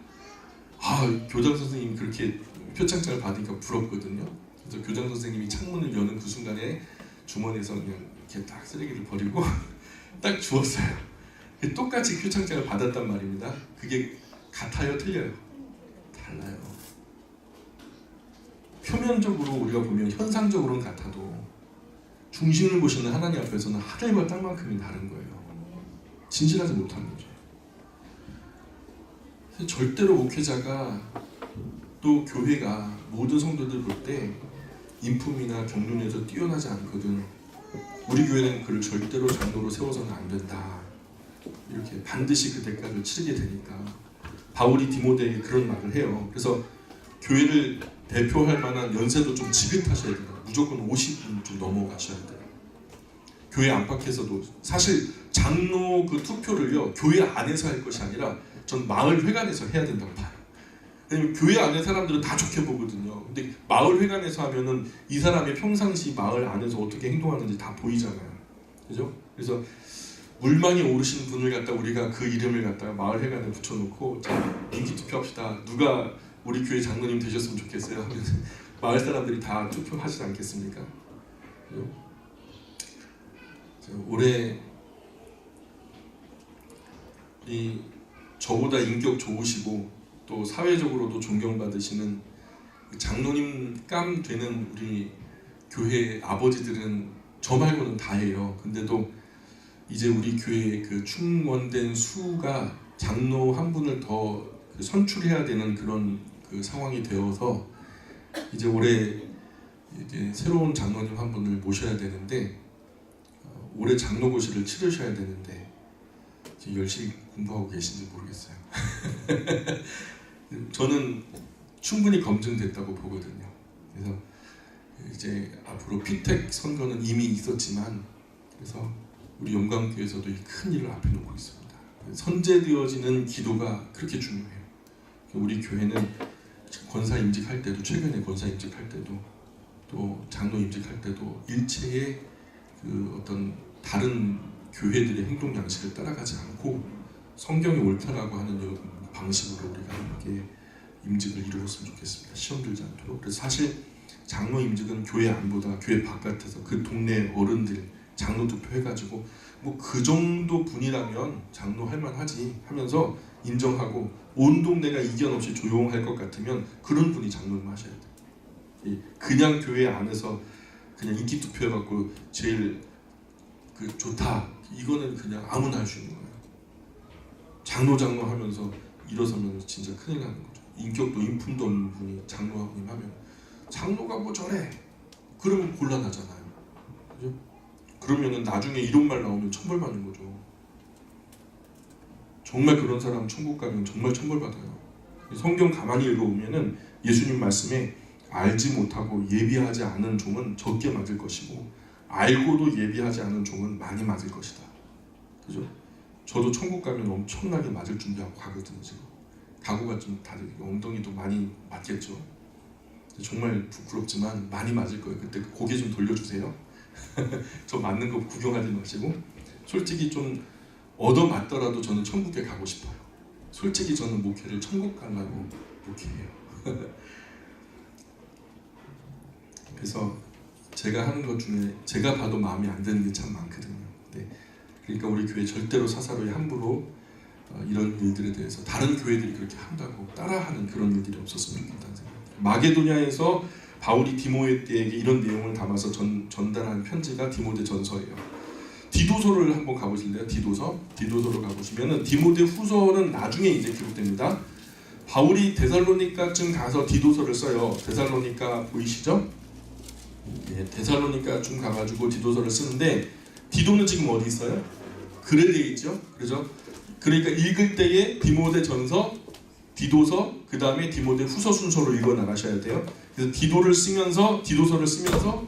교장 선생님이 그렇게 표창장을 받으니까 부럽거든요. 그래서 교장 선생님이 창문을 여는 그 순간에 주머니에서 그냥 이렇게 딱 쓰레기를 버리고 딱 주웠어요. 똑같이 표창장을 받았단 말입니다. 그게 같아요? 틀려요? 달라요. 표면적으로 우리가 보면 현상적으로는 같아도 중심을 보시는 하나님 앞에서는 하늘과 땅만큼이 다른 거예요. 진실하지 못한 거죠. 절대로 목회자가 또 교회가 모든 성도들 볼 때 인품이나 경륜에서 뛰어나지 않거든. 우리 교회는 그를 절대로 장로로 세워서는 안 된다. 이렇게 반드시 그 대가를 치르게 되니까 바울이 디모데에게 그런 말을 해요. 그래서 교회를 대표할 만한 연세도 좀 지긋하셔야 된다. 무조건 50분 좀 넘어가셔야 돼요. 교회 안팎에서도 사실 장로 그 투표를요 교회 안에서 할 것이 아니라 전 마을 회관에서 해야 된다고 봐요. 왜냐면 교회 안에 사람들은 다 좋게 보거든요. 근데 마을 회관에서 하면은 이 사람이 평상시 마을 안에서 어떻게 행동하는지 다 보이잖아요. 그죠? 그래서 물망에 오르신 분을 갖다 우리가 그 이름을 갖다가 마을 회관에 붙여놓고 자 인기 투표합시다. 누가 우리 교회 장로님 되셨으면 좋겠어요 하면 마을 사람들이 다 투표하지 않겠습니까? 올해 이 저보다 인격 좋으시고 또 사회적으로도 존경받으시는 장로님 감 되는 우리 교회 아버지들은 저 말고는 다예요. 근데도 이제 우리 교회에 그 충원된 수가 장로 한 분을 더 선출해야 되는 그런 그 상황이 되어서 이제 올해 이제 새로운 장로님 한 분을 모셔야 되는데 올해 장로고시를 치르셔야 되는데 열심히 공부하고 계신지 모르겠어요. 저는 충분히 검증됐다고 보거든요. 그래서 이제 앞으로 피택 선거는 이미 있었지만 그래서 우리 영광교회에서도 이 큰 일을 앞에 놓고 있습니다. 선제되어지는 기도가 그렇게 중요해요. 우리 교회는 권사 임직할 때도 최근에 권사 임직할 때도 또 장로 임직할 때도 일체의 그 어떤 다른 교회들의 행동 양식을 따라가지 않고 성경이 옳다라고 하는 방식으로 우리가 함께 임직을 이루었으면 좋겠습니다. 시험 들지 않도록. 그래서 사실 장로 임직은 교회 안보다 교회 바깥에서 그 동네 어른들 장로 투표해가지고 뭐 그 정도 분이라면 장로 할 만하지 하면서 인정하고 온 동네가 이견 없이 조용할 것 같으면 그런 분이 장로를 하셔야 돼요. 그냥 교회 안에서 그냥 인기 투표해갖고 제일 그 좋다 이거는 그냥 아무나 할 수 있는 거예요. 장로 하면서 일어서면 진짜 큰일 나는 거죠. 인격도 인품도 없는 분이 장로님 하면 장로가 뭐 저래 그러면 곤란하잖아요. 그죠? 그러면은 나중에 이런 말 나오면 천벌 받는 거죠. 정말 그런 사람 천국 가면 정말 천벌 받아요. 성경 가만히 읽어보면은 예수님 말씀에 알지 못하고 예비하지 않은 종은 적게 맞을 것이고 알고도 예비하지 않은 종은 많이 맞을 것이다. 그죠? 저도 천국 가면 엄청나게 맞을 준비하고 가거든요. 지금 각오가 좀 다들 엉덩이도 많이 맞겠죠. 정말 부끄럽지만 많이 맞을 거예요. 그때 고개 좀 돌려주세요. 저 맞는 거 구경하지 마시고 솔직히 좀 얻어 맞더라도 저는 천국에 가고 싶어요. 솔직히 저는 목회를 천국 가려고 목회해요. 그래서 제가 하는 것 중에 제가 봐도 마음에 안 드는 게 참 많거든요. 네. 그러니까 우리 교회 절대로 사사로이 함부로 이런 일들에 대해서 다른 교회들이 그렇게 한다고 따라하는 그런 일들이 없었으면 좋겠다는 생각입니다. 마게도냐에서 바울이 디모데에게 이런 내용을 담아서 전달한 편지가 디모데 전서예요. 디도서를 한번 가보실래요? 디도서로 가보시면은 디모데 후서는 나중에 이제 기록됩니다. 바울이 데살로니가쯤 가서 디도서를 써요. 데살로니가 보이시죠? 네, 데살로니가쯤 가가지고 디도서를 쓰는데 디도는 지금 어디 있어요? 그레데에 있죠. 그렇죠? 그러니까 읽을 때에 디모데 전서, 디도서, 그 다음에 디모데 후서 순서로 읽어 나가셔야 돼요. 그래서 디도서를 쓰면서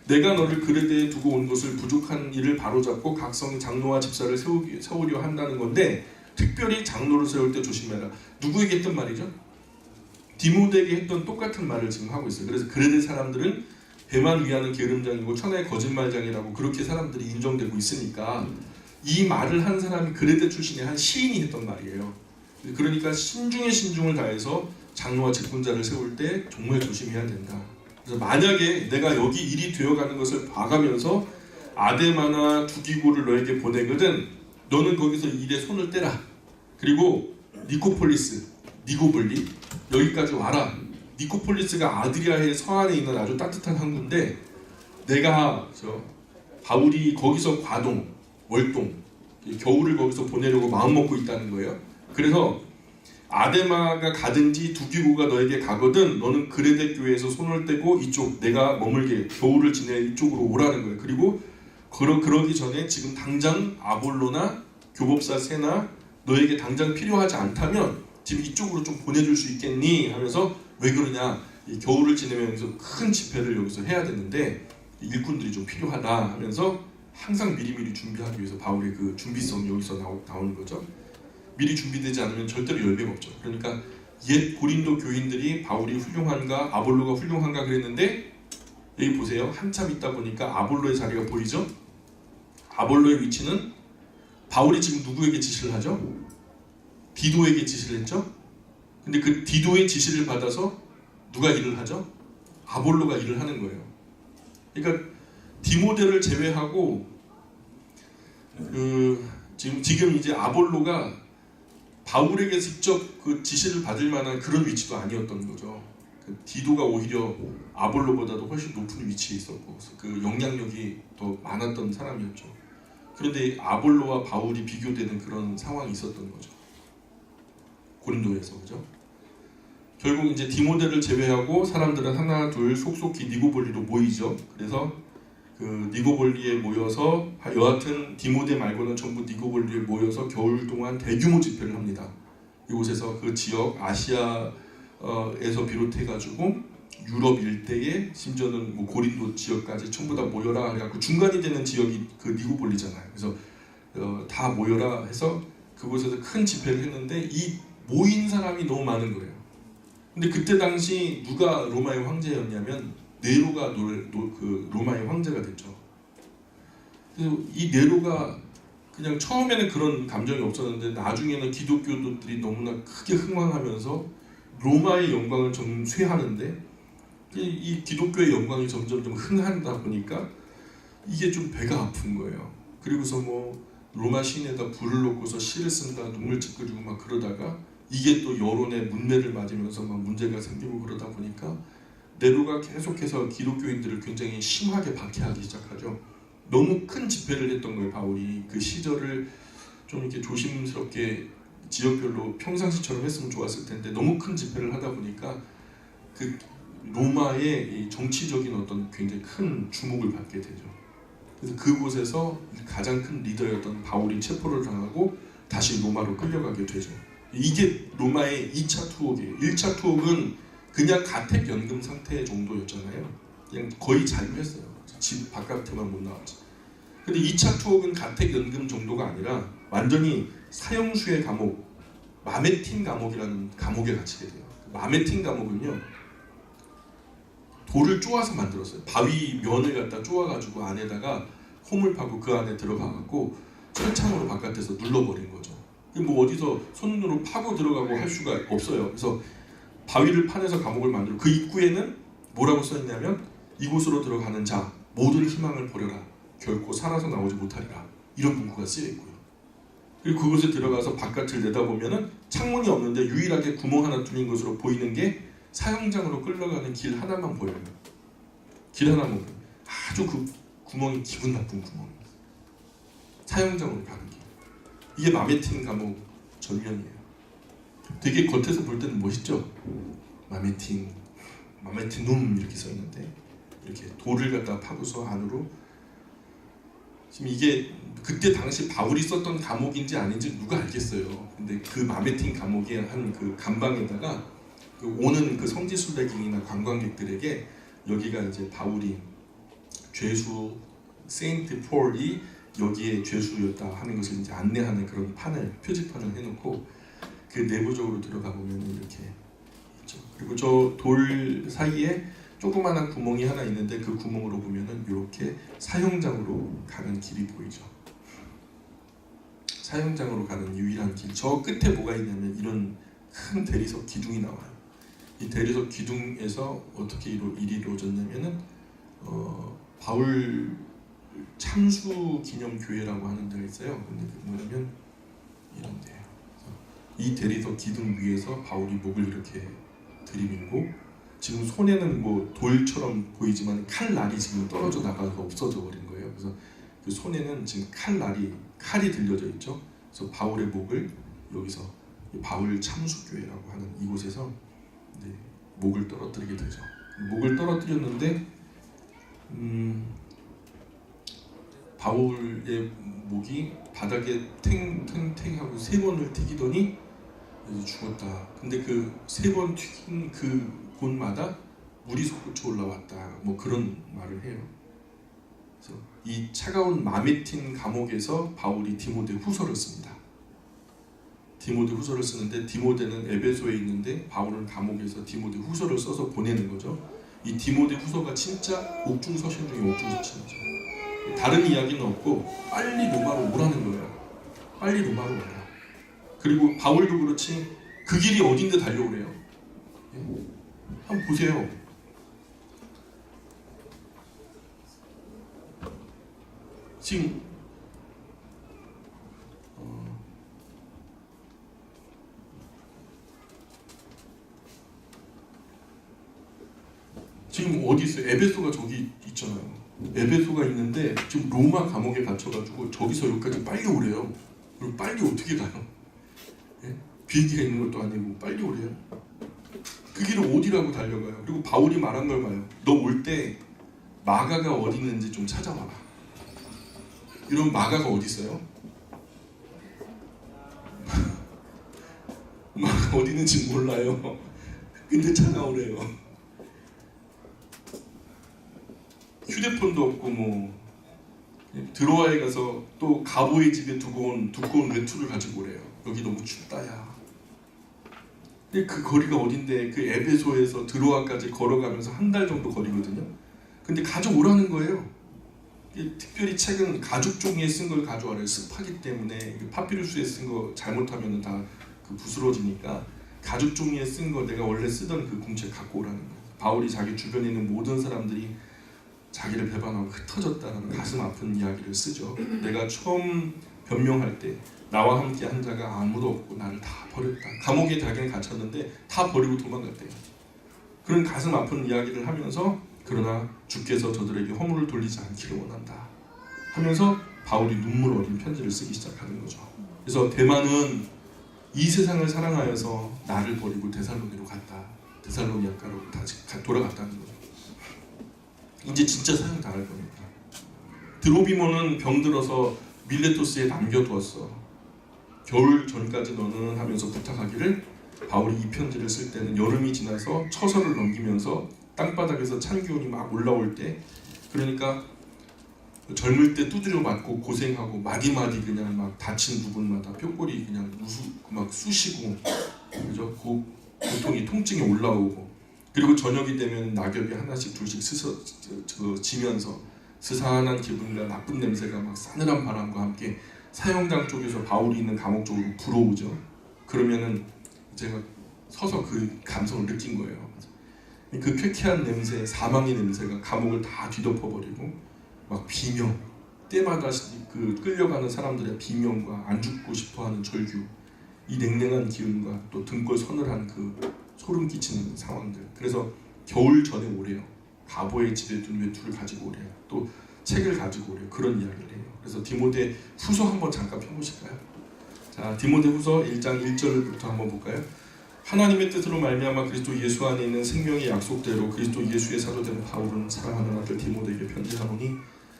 내가 너를 그레데에 두고 온 것을 부족한 일을 바로잡고 각성 장로와 집사를 세우려 한다는 건데 특별히 장로를 세울 때 조심해라. 누구에게 했던 말이죠? 디모데에게 했던 똑같은 말을 지금 하고 있어요. 그래서 그레데 사람들은 배만 위하는 게으름장이고 천하의 거짓말장이라고 그렇게 사람들이 인정되고 있으니까 이 말을 한 사람이 그레데 출신의 한 시인이 했던 말이에요. 그러니까 신중에 신중을 다해서 장로와 직분자를 세울 때 정말 조심해야 된다. 그래서 만약에 내가 여기 일이 되어가는 것을 봐가면서 아데마나 두기고를 너에게 보내거든 너는 거기서 일에 손을 떼라. 그리고 니코폴리스, 니고블리 여기까지 와라. 니코폴리스가 아드리아해 서안에 있는 아주 따뜻한 항구인데 내가 바울이 거기서 과동, 월동, 겨울을 거기서 보내려고 마음먹고 있다는 거예요. 그래서 아데마가 가든지 두기고가 너에게 가거든 너는 그레데 교회에서 손을 떼고 이쪽 내가 머물게 겨울을 지내 이쪽으로 오라는 거예요. 그리고 그러기 전에 지금 당장 아볼로나 교법사 세나 너에게 당장 필요하지 않다면 지금 이쪽으로 좀 보내줄 수 있겠니? 하면서 왜 그러냐? 이 겨울을 지내면서 큰 집회를 여기서 해야 되는데 일꾼들이 좀 필요하다 하면서 항상 미리미리 준비하기 위해서 바울의 그 준비성이 여기서 나오는 거죠. 미리 준비되지 않으면 절대로 열매가 없죠. 그러니까 옛 고린도 교인들이 바울이 훌륭한가 아볼로가 훌륭한가 그랬는데 여기 보세요. 한참 있다 보니까 아볼로의 자리가 보이죠? 아볼로의 위치는 바울이 지금 누구에게 지시를 하죠? 디도에게 지시를 했죠? 근데 그 디도의 지시를 받아서 누가 일을 하죠? 아볼로가 일을 하는 거예요. 그러니까 디모데를 제외하고 지금 이제 아볼로가 바울에게 직접 그 지시를 받을 만한 그런 위치도 아니었던 거죠. 그 디도가 오히려 아볼로보다도 훨씬 높은 위치에 있었고 그 영향력이 더 많았던 사람이었죠. 그런데 아볼로와 바울이 비교되는 그런 상황이 있었던 거죠. 고린도에서. 그죠? 결국 이제 디모데를 제외하고 사람들은 하나 둘 속속히 니고볼리로 모이죠. 그래서 그 니고볼리에 모여서 여하튼 디모데 말고는 전부 니고볼리에 모여서 겨울 동안 대규모 집회를 합니다. 이곳에서 그 지역 아시아에서 비롯해가지고 유럽 일대에 심지어는 뭐 고린도 지역까지 전부 다 모여라 해갖고 중간이 되는 지역이 그 니고볼리잖아요. 그래서 다 모여라 해서 그곳에서 큰 집회를 했는데 이 모인 사람이 너무 많은 거예요. 근데 그때 당시 누가 로마의 황제였냐면 네로가 그 로마의 황제가 됐죠. 그래서 이 네로가 그냥 처음에는 그런 감정이 없었는데 나중에는 기독교도들이 너무나 크게 흥황하면서 로마의 영광을 좀 쇠하는데 이 기독교의 영광이 점점 좀 흥하다 보니까 이게 좀 배가 아픈 거예요. 그리고서 뭐 로마 시인에다 불을 놓고서 시를 쓴다 눈물 찔끔하고 막 그러다가 이게 또 여론의 문매를 맞으면서 막 문제가 생기고 그러다 보니까 네로가 계속해서 기독교인들을 굉장히 심하게 박해하기 시작하죠. 너무 큰 집회를 했던 거예요. 바울이 그 시절을 좀 이렇게 조심스럽게 지역별로 평상시처럼 했으면 좋았을 텐데 너무 큰 집회를 하다 보니까 그 로마의 이 정치적인 어떤 굉장히 큰 주목을 받게 되죠. 그래서 그곳에서 가장 큰 리더였던 바울이 체포를 당하고 다시 로마로 끌려가게 되죠. 이게 로마의 2차 투옥이에요. 1차 투옥은 그냥 가택연금 상태 정도였잖아요. 그냥 거의 자유했어요. 집 바깥에만 못 나왔죠. 근데 2차 투옥은 가택연금 정도가 아니라 완전히 사형수의 감옥, 마메틴 감옥이라는 감옥에 갇히게 돼요. 마메틴 감옥은요, 돌을 쪼아서 만들었어요. 바위 면을 갖다 쪼아가지고 안에다가 홈을 파고 그 안에 들어가갖고 철창으로 바깥에서 눌러버린 거죠. 뭐 어디서 손으로 파고 들어가고 할 수가 없어요. 그래서 바위를 파내서 감옥을 만들고 그 입구에는 뭐라고 써있냐면 이곳으로 들어가는 자 모든 희망을 버려라 결코 살아서 나오지 못하리라 이런 문구가 쓰여있고요. 그리고 그곳에 들어가서 바깥을 내다보면은 창문이 없는데 유일하게 구멍 하나 뚫린 것으로 보이는 게 사형장으로 끌려가는 길 하나만 보여요. 길 하나만 보여요. 아주 그 구멍이 기분 나쁜 구멍이에요. 사형장으로 가는 길. 이게 마메틴 감옥 전면이에요. 되게 겉에서 볼 때는 멋있죠? 마메틴눔 이렇게 써있는데 이렇게 돌을 갖다 파고서 안으로 지금 이게 그때 당시 바울이 썼던 감옥인지 아닌지 누가 알겠어요. 근데 그 마메틴 감옥의 한 그 감방에다가 그 오는 그 성지순례객이나 관광객들에게 여기가 이제 바울이 죄수 세인트 폴이 여기에 죄수였다 하는 것을 이제 안내하는 그런 판을 표지판을 해놓고 그 내부적으로 들어가 보면 이렇게 있죠. 그리고 저 돌 사이에 조그마한 구멍이 하나 있는데 그 구멍으로 보면은 이렇게 사형장으로 가는 길이 보이죠. 사형장으로 가는 유일한 길. 저 끝에 뭐가 있냐면 이런 큰 대리석 기둥이 나와요. 이 대리석 기둥에서 어떻게 일이 이루어졌냐면은 바울 참수 기념 교회라고 하는 데가 있어요. 근데 그 뭐냐면 이런 데예요. 이 대리석 기둥 위에서 바울이 목을 이렇게 들이밀고 지금 손에는 뭐 돌처럼 보이지만 칼날이 지금 떨어져 나가서 없어져 버린 거예요. 그래서 그 손에는 지금 칼이 들려져 있죠. 그래서 바울의 목을 여기서 바울 참수교회라고 하는 이곳에서 목을 떨어뜨리게 되죠. 목을 떨어뜨렸는데 바울의 목이 바닥에 탱탱탱 하고 3번을 튀기더니 죽었다. 근데 그 3번 튀긴 그 곳마다 물이 솟구쳐 올라왔다. 뭐 그런 말을 해요. 그래서 이 차가운 마메틴 감옥에서 바울이 디모데 후서를 씁니다. 디모데 후서를 쓰는데 디모데는 에베소에 있는데 바울은 감옥에서 디모데 후서를 써서 보내는 거죠. 이 디모데 후서가 진짜 옥중서신 중에 옥중서신이죠. 다른 이야기는 없고 빨리 로마로 오라는 거예요. 빨리 로마로 오라. 그리고 바울도 그렇지 그 길이 어딘데 달려오래요? 예? 한번 보세요. 지금 지금 어디 있어요? 에베소가 저기 있잖아요. 에베소가 있는데 지금 로마 감옥에 갇혀가지고 저기서 여기까지 빨리 오래요. 그럼 빨리 어떻게 가요? 예? 비행기가 있는 것도 아니고 빨리 오래요. 그 길을 어디라고 달려가요? 그리고 바울이 말한 걸 봐요. 너 올 때 마가가 어디 있는지 좀 찾아와라. 이런 마가가 어디 있어요? 마가 어디 있는지 몰라요. 근데 찾아오래요. 휴대폰도 없고 뭐 드로아에 가서 또 가보의 집에 두고 온 두꺼운 외투를 가지고 오래요. 여기 너무 춥다야. 근데 그 거리가 어딘데 그 에베소에서 드로아까지 걸어가면서 한 달 정도 거리거든요. 근데 가져오라는 거예요. 특별히 책은 가죽 종이에 쓴 걸 가져와래요. 습하기 때문에 파피루스에 쓴 거 잘못하면 다 그 부스러지니까 가죽 종이에 쓴 거 내가 원래 쓰던 그 공책 갖고 오라는 거예요. 바울이 자기 주변에 있는 모든 사람들이 자기를 배반하고 흩어졌다는 가슴 아픈 이야기를 쓰죠. 내가 처음 변명할 때 나와 함께 한 자가 아무도 없고 나를 다 버렸다. 감옥에 자기는 갇혔는데 다 버리고 도망갔대요. 그런 가슴 아픈 이야기를 하면서 그러나 주께서 저들에게 허물을 돌리지 않기를 원한다 하면서 바울이 눈물 어린 편지를 쓰기 시작하는 거죠. 그래서 대만은 이 세상을 사랑하여서 나를 버리고 데살로니로 갔다. 데살로니아가로 다시 돌아갔다는 거죠. 이제 진짜 사형 당할 겁니다. 드로비모는 병들어서 밀레토스에 남겨두었어. 겨울 전까지 너는 하면서 부탁하기를 바울이 이 편지를 쓸 때는 여름이 지나서 처서를 넘기면서 땅바닥에서 찬 기운이 막 올라올 때, 그러니까 젊을 때 두드려 맞고 고생하고 마디마디 그냥 막 다친 부분마다 뼈골이 그냥 막 쑤시고, 그죠? 고통이 통증이 올라오고, 그리고 저녁이 되면 낙엽이 하나씩 둘씩 지면서 스산한 기분과 나쁜 냄새가 막 싸늘한 바람과 함께 사형장 쪽에서 바울이 있는 감옥 쪽으로 불어오죠. 그러면은 제가 서서 그 감성을 느낀 거예요. 그 쾌쾌한 냄새, 사망의 냄새가 감옥을 다 뒤덮어버리고 막 비명, 때마다 그 끌려가는 사람들의 비명과 안 죽고 싶어하는 절규, 이 냉랭한 기운과 또 등골 서늘한 그 소름 끼치는 상황들. 그래서 겨울 전에 오래요. 가보의 집에 둔 외투를 가지고 오래요. 또 책을 가지고 오래요. 그런 이야기를 해요. 그래서 디모데 후서 한번 잠깐 펴보실까요? 자, 디모데 후서 1장 1절부터 한번 볼까요? 하나님의 뜻으로 말미암아 그리스도 예수 안에 있는 생명의 약속대로 그리스도 예수의 사도된 바울은 사랑하는 아들 디모데에게 편지하노니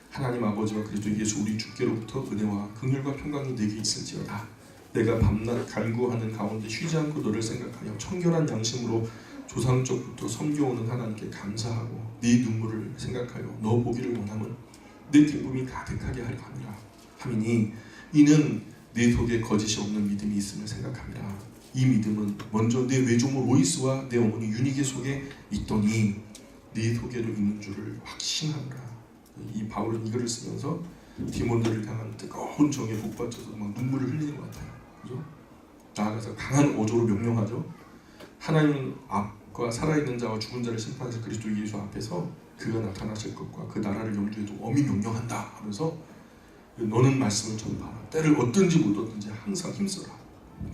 하나님 아버지와 그리스도 예수 우리 주께로부터 은혜와 긍휼과 평강이 내게 있을지어다. 내가 밤낮 간구하는 가운데 쉬지 않고 너를 생각하여 청결한 양심으로 조상적부터 섬겨오는 하나님께 감사하고 네 눈물을 생각하여 너 보기를 원함은 내 기쁨이 가득하게 하려 함이라 하미니 이는 네 속에 거짓이 없는 믿음이 있음을 생각합니다. 이 믿음은 먼저 내 외조모 로이스와 내 어머니 유니게 속에 있더니 네 속에도 있는 줄을 확신하노라. 이 바울은 이거를 쓰면서 디모데를 향한 뜨거운 정에 북받쳐서 막 눈물을 흘리는 것 같아요. 그죠? 나아가서 강한 어조로 명령하죠. 하나님 앞과 살아있는 자와 죽은 자를 심판하실 그리스도 예수 앞에서 그가 나타나실 것과 그 나라를 염두에 두고 엄히 명령한다 하면서 너는 말씀을 전파하라. 때를 얻든지 못 얻든지 항상 힘써라.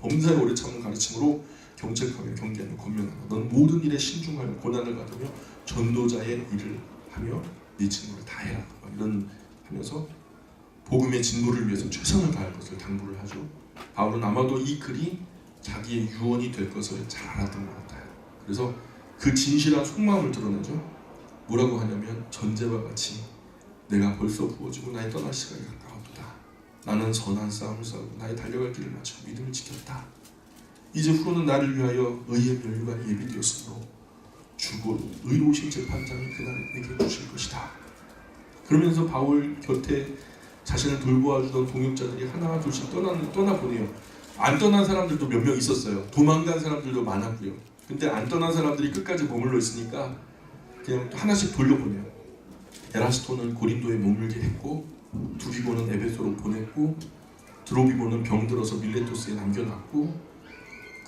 범사에 오래 참은 가르침으로 경책하며 경계하며 권면하라. 너는 모든 일에 신중하여 고난을 받으며 전도자의 일을 하며 네 직무를 다해라. 이런 하면서 복음의 진보를 위해서 최선을 다할 것을 당부를 하죠. 바울은 아마도 이 글이 자기의 유언이 될 것을 잘 알았던 것 같아요. 그래서 그 진실한 속마음을 드러내죠. 뭐라고 하냐면 전제와 같이 내가 벌써 부어지고 나의 떠날 시간이 가까웠다. 나는 선한 싸움을 싸우고 나의 달려갈 길을 마치고 믿음을 지켰다. 이제 후로는 나를 위하여 의의 면류관이 예비되었으므로 주고 의로우신 재판장이 그날에 내게 주실 것이다. 그러면서 바울 곁에 자신을 돌보아주던 동역자들이 하나 둘씩 떠나보내요. 안 떠난 사람들도 몇 명 있었어요. 도망간 사람들도 많았고요. 근데 안 떠난 사람들이 끝까지 머물러 있으니까 그냥 하나씩 돌려보내요. 에라스톤을 고린도에 머물게 했고, 두기고는 에베소로 보냈고, 드로비고는 병들어서 밀레토스에 남겨놨고,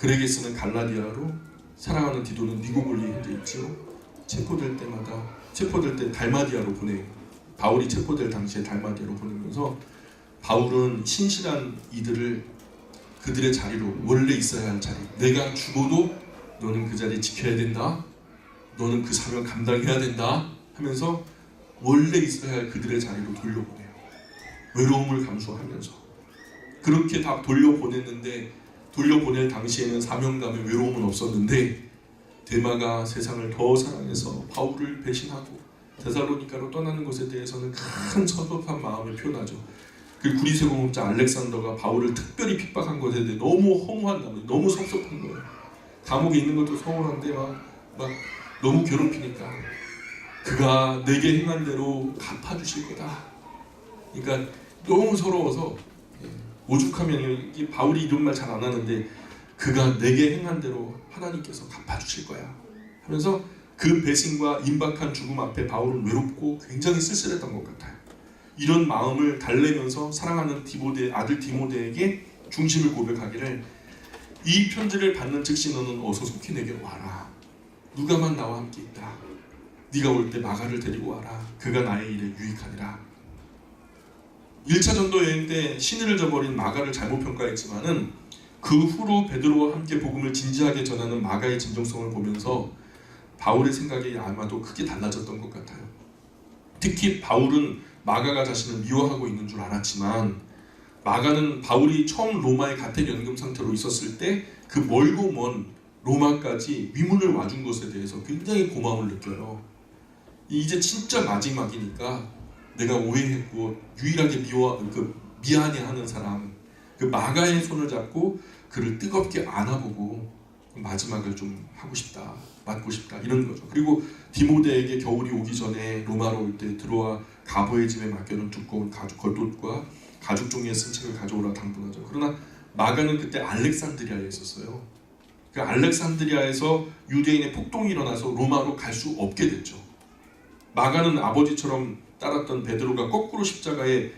그레게스는 갈라디아로, 사랑하는 디도는 니고볼리에 현재 있지요. 체포될 때 달마디아로 보내. 바울이 체포될 당시에 달마디아로 보내면서 바울은 신실한 이들을 그들의 자리로, 원래 있어야 할 자리, 내가 죽어도 너는 그 자리 지켜야 된다, 너는 그 사명 감당해야 된다 하면서 원래 있어야 할 그들의 자리로 돌려보내요. 외로움을 감수하면서. 그렇게 다 돌려보냈는데, 돌려보낼 당시에는 사명감에 외로움은 없었는데, 데마가 세상을 더 사랑해서 바울을 배신하고 데살로니가로 떠나는 것에 대해서는 큰 섭섭한 마음을 표현하죠. 그 구리새 공업자 알렉산더가 바울을 특별히 핍박한 것에 대해 너무 허무한 나머지 너무 섭섭한 거예요. 감옥에 있는 것도 서운한데 막 너무 괴롭히니까 그가 내게 행한 대로 갚아주실 거다. 그러니까 너무 서러워서, 오죽하면 바울이 이런 말 잘 안 하는데, 그가 내게 행한 대로 하나님께서 갚아주실 거야 하면서 그 배신과 임박한 죽음 앞에 바울은 외롭고 굉장히 쓸쓸했던 것 같아요. 이런 마음을 달래면서 사랑하는 아들 디모데에게 중심을 고백하기를, 이 편지를 받는 즉시 너는 어서 속히 내게로 와라. 누가만 나와 함께 있다. 네가 올 때 마가를 데리고 와라. 그가 나의 일에 유익하니라. 1차 전도 여행 때 신의를 저버린 마가를 잘못 평가했지만은 그 후로 베드로와 함께 복음을 진지하게 전하는 마가의 진정성을 보면서 바울의 생각이 아마도 크게 달라졌던 것 같아요. 특히 바울은 마가가 자신을 미워하고 있는 줄 알았지만, 마가는 바울이 처음 로마에 가택 연금 상태로 있었을 때 그 멀고 먼 로마까지 위문을 와준 것에 대해서 굉장히 고마움을 느껴요. 이제 진짜 마지막이니까 내가 오해했고 유일하게 미안해하는 사람, 그 마가의 손을 잡고 그를 뜨겁게 안아보고 마지막을 좀 하고 싶다, 맞고 싶다, 이런 거죠. 그리고 디모데에게 겨울이 오기 전에 로마로 올 때 들어와 가보의 집에 맡겨놓은 두꺼운 겉옷과 가죽 종이에 쓴 책을 가져오라 당부하죠. 그러나 마가는 그때 알렉산드리아에 있었어요. 그 알렉산드리아에서 유대인의 폭동이 일어나서 로마로 갈 수 없게 됐죠. 마가는 아버지처럼 따랐던 베드로가 거꾸로 십자가에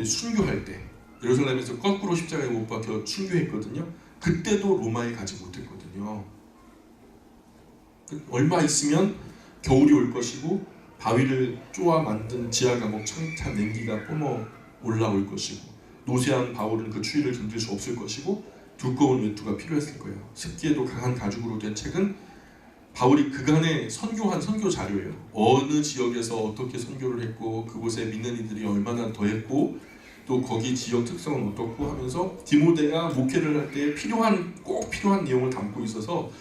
순교할 때, 예루살렘에서 거꾸로 십자가에 못 박혀 순교했거든요. 그때도 로마에 가지 못했거든요. 얼마 있으면 겨울이 올 것이고 바위를 쪼아 만든 지하 감옥 창차 냉기가 뿜어 올라올 것이고, 노쇠한 바울은 그 추위를 견딜 수 없을 것이고 두꺼운 외투가 필요했을 거예요. 습기에도 강한 가죽으로 된 책은 바울이 그간에 선교한 선교 자료예요. 어느 지역에서 어떻게 선교를 했고 그곳에 믿는 이들이 얼마나 더했고 또 거기 지역 특성은 어떻고 하면서 디모데가 목회를 할 때 꼭 필요한 내용을 담고 있어서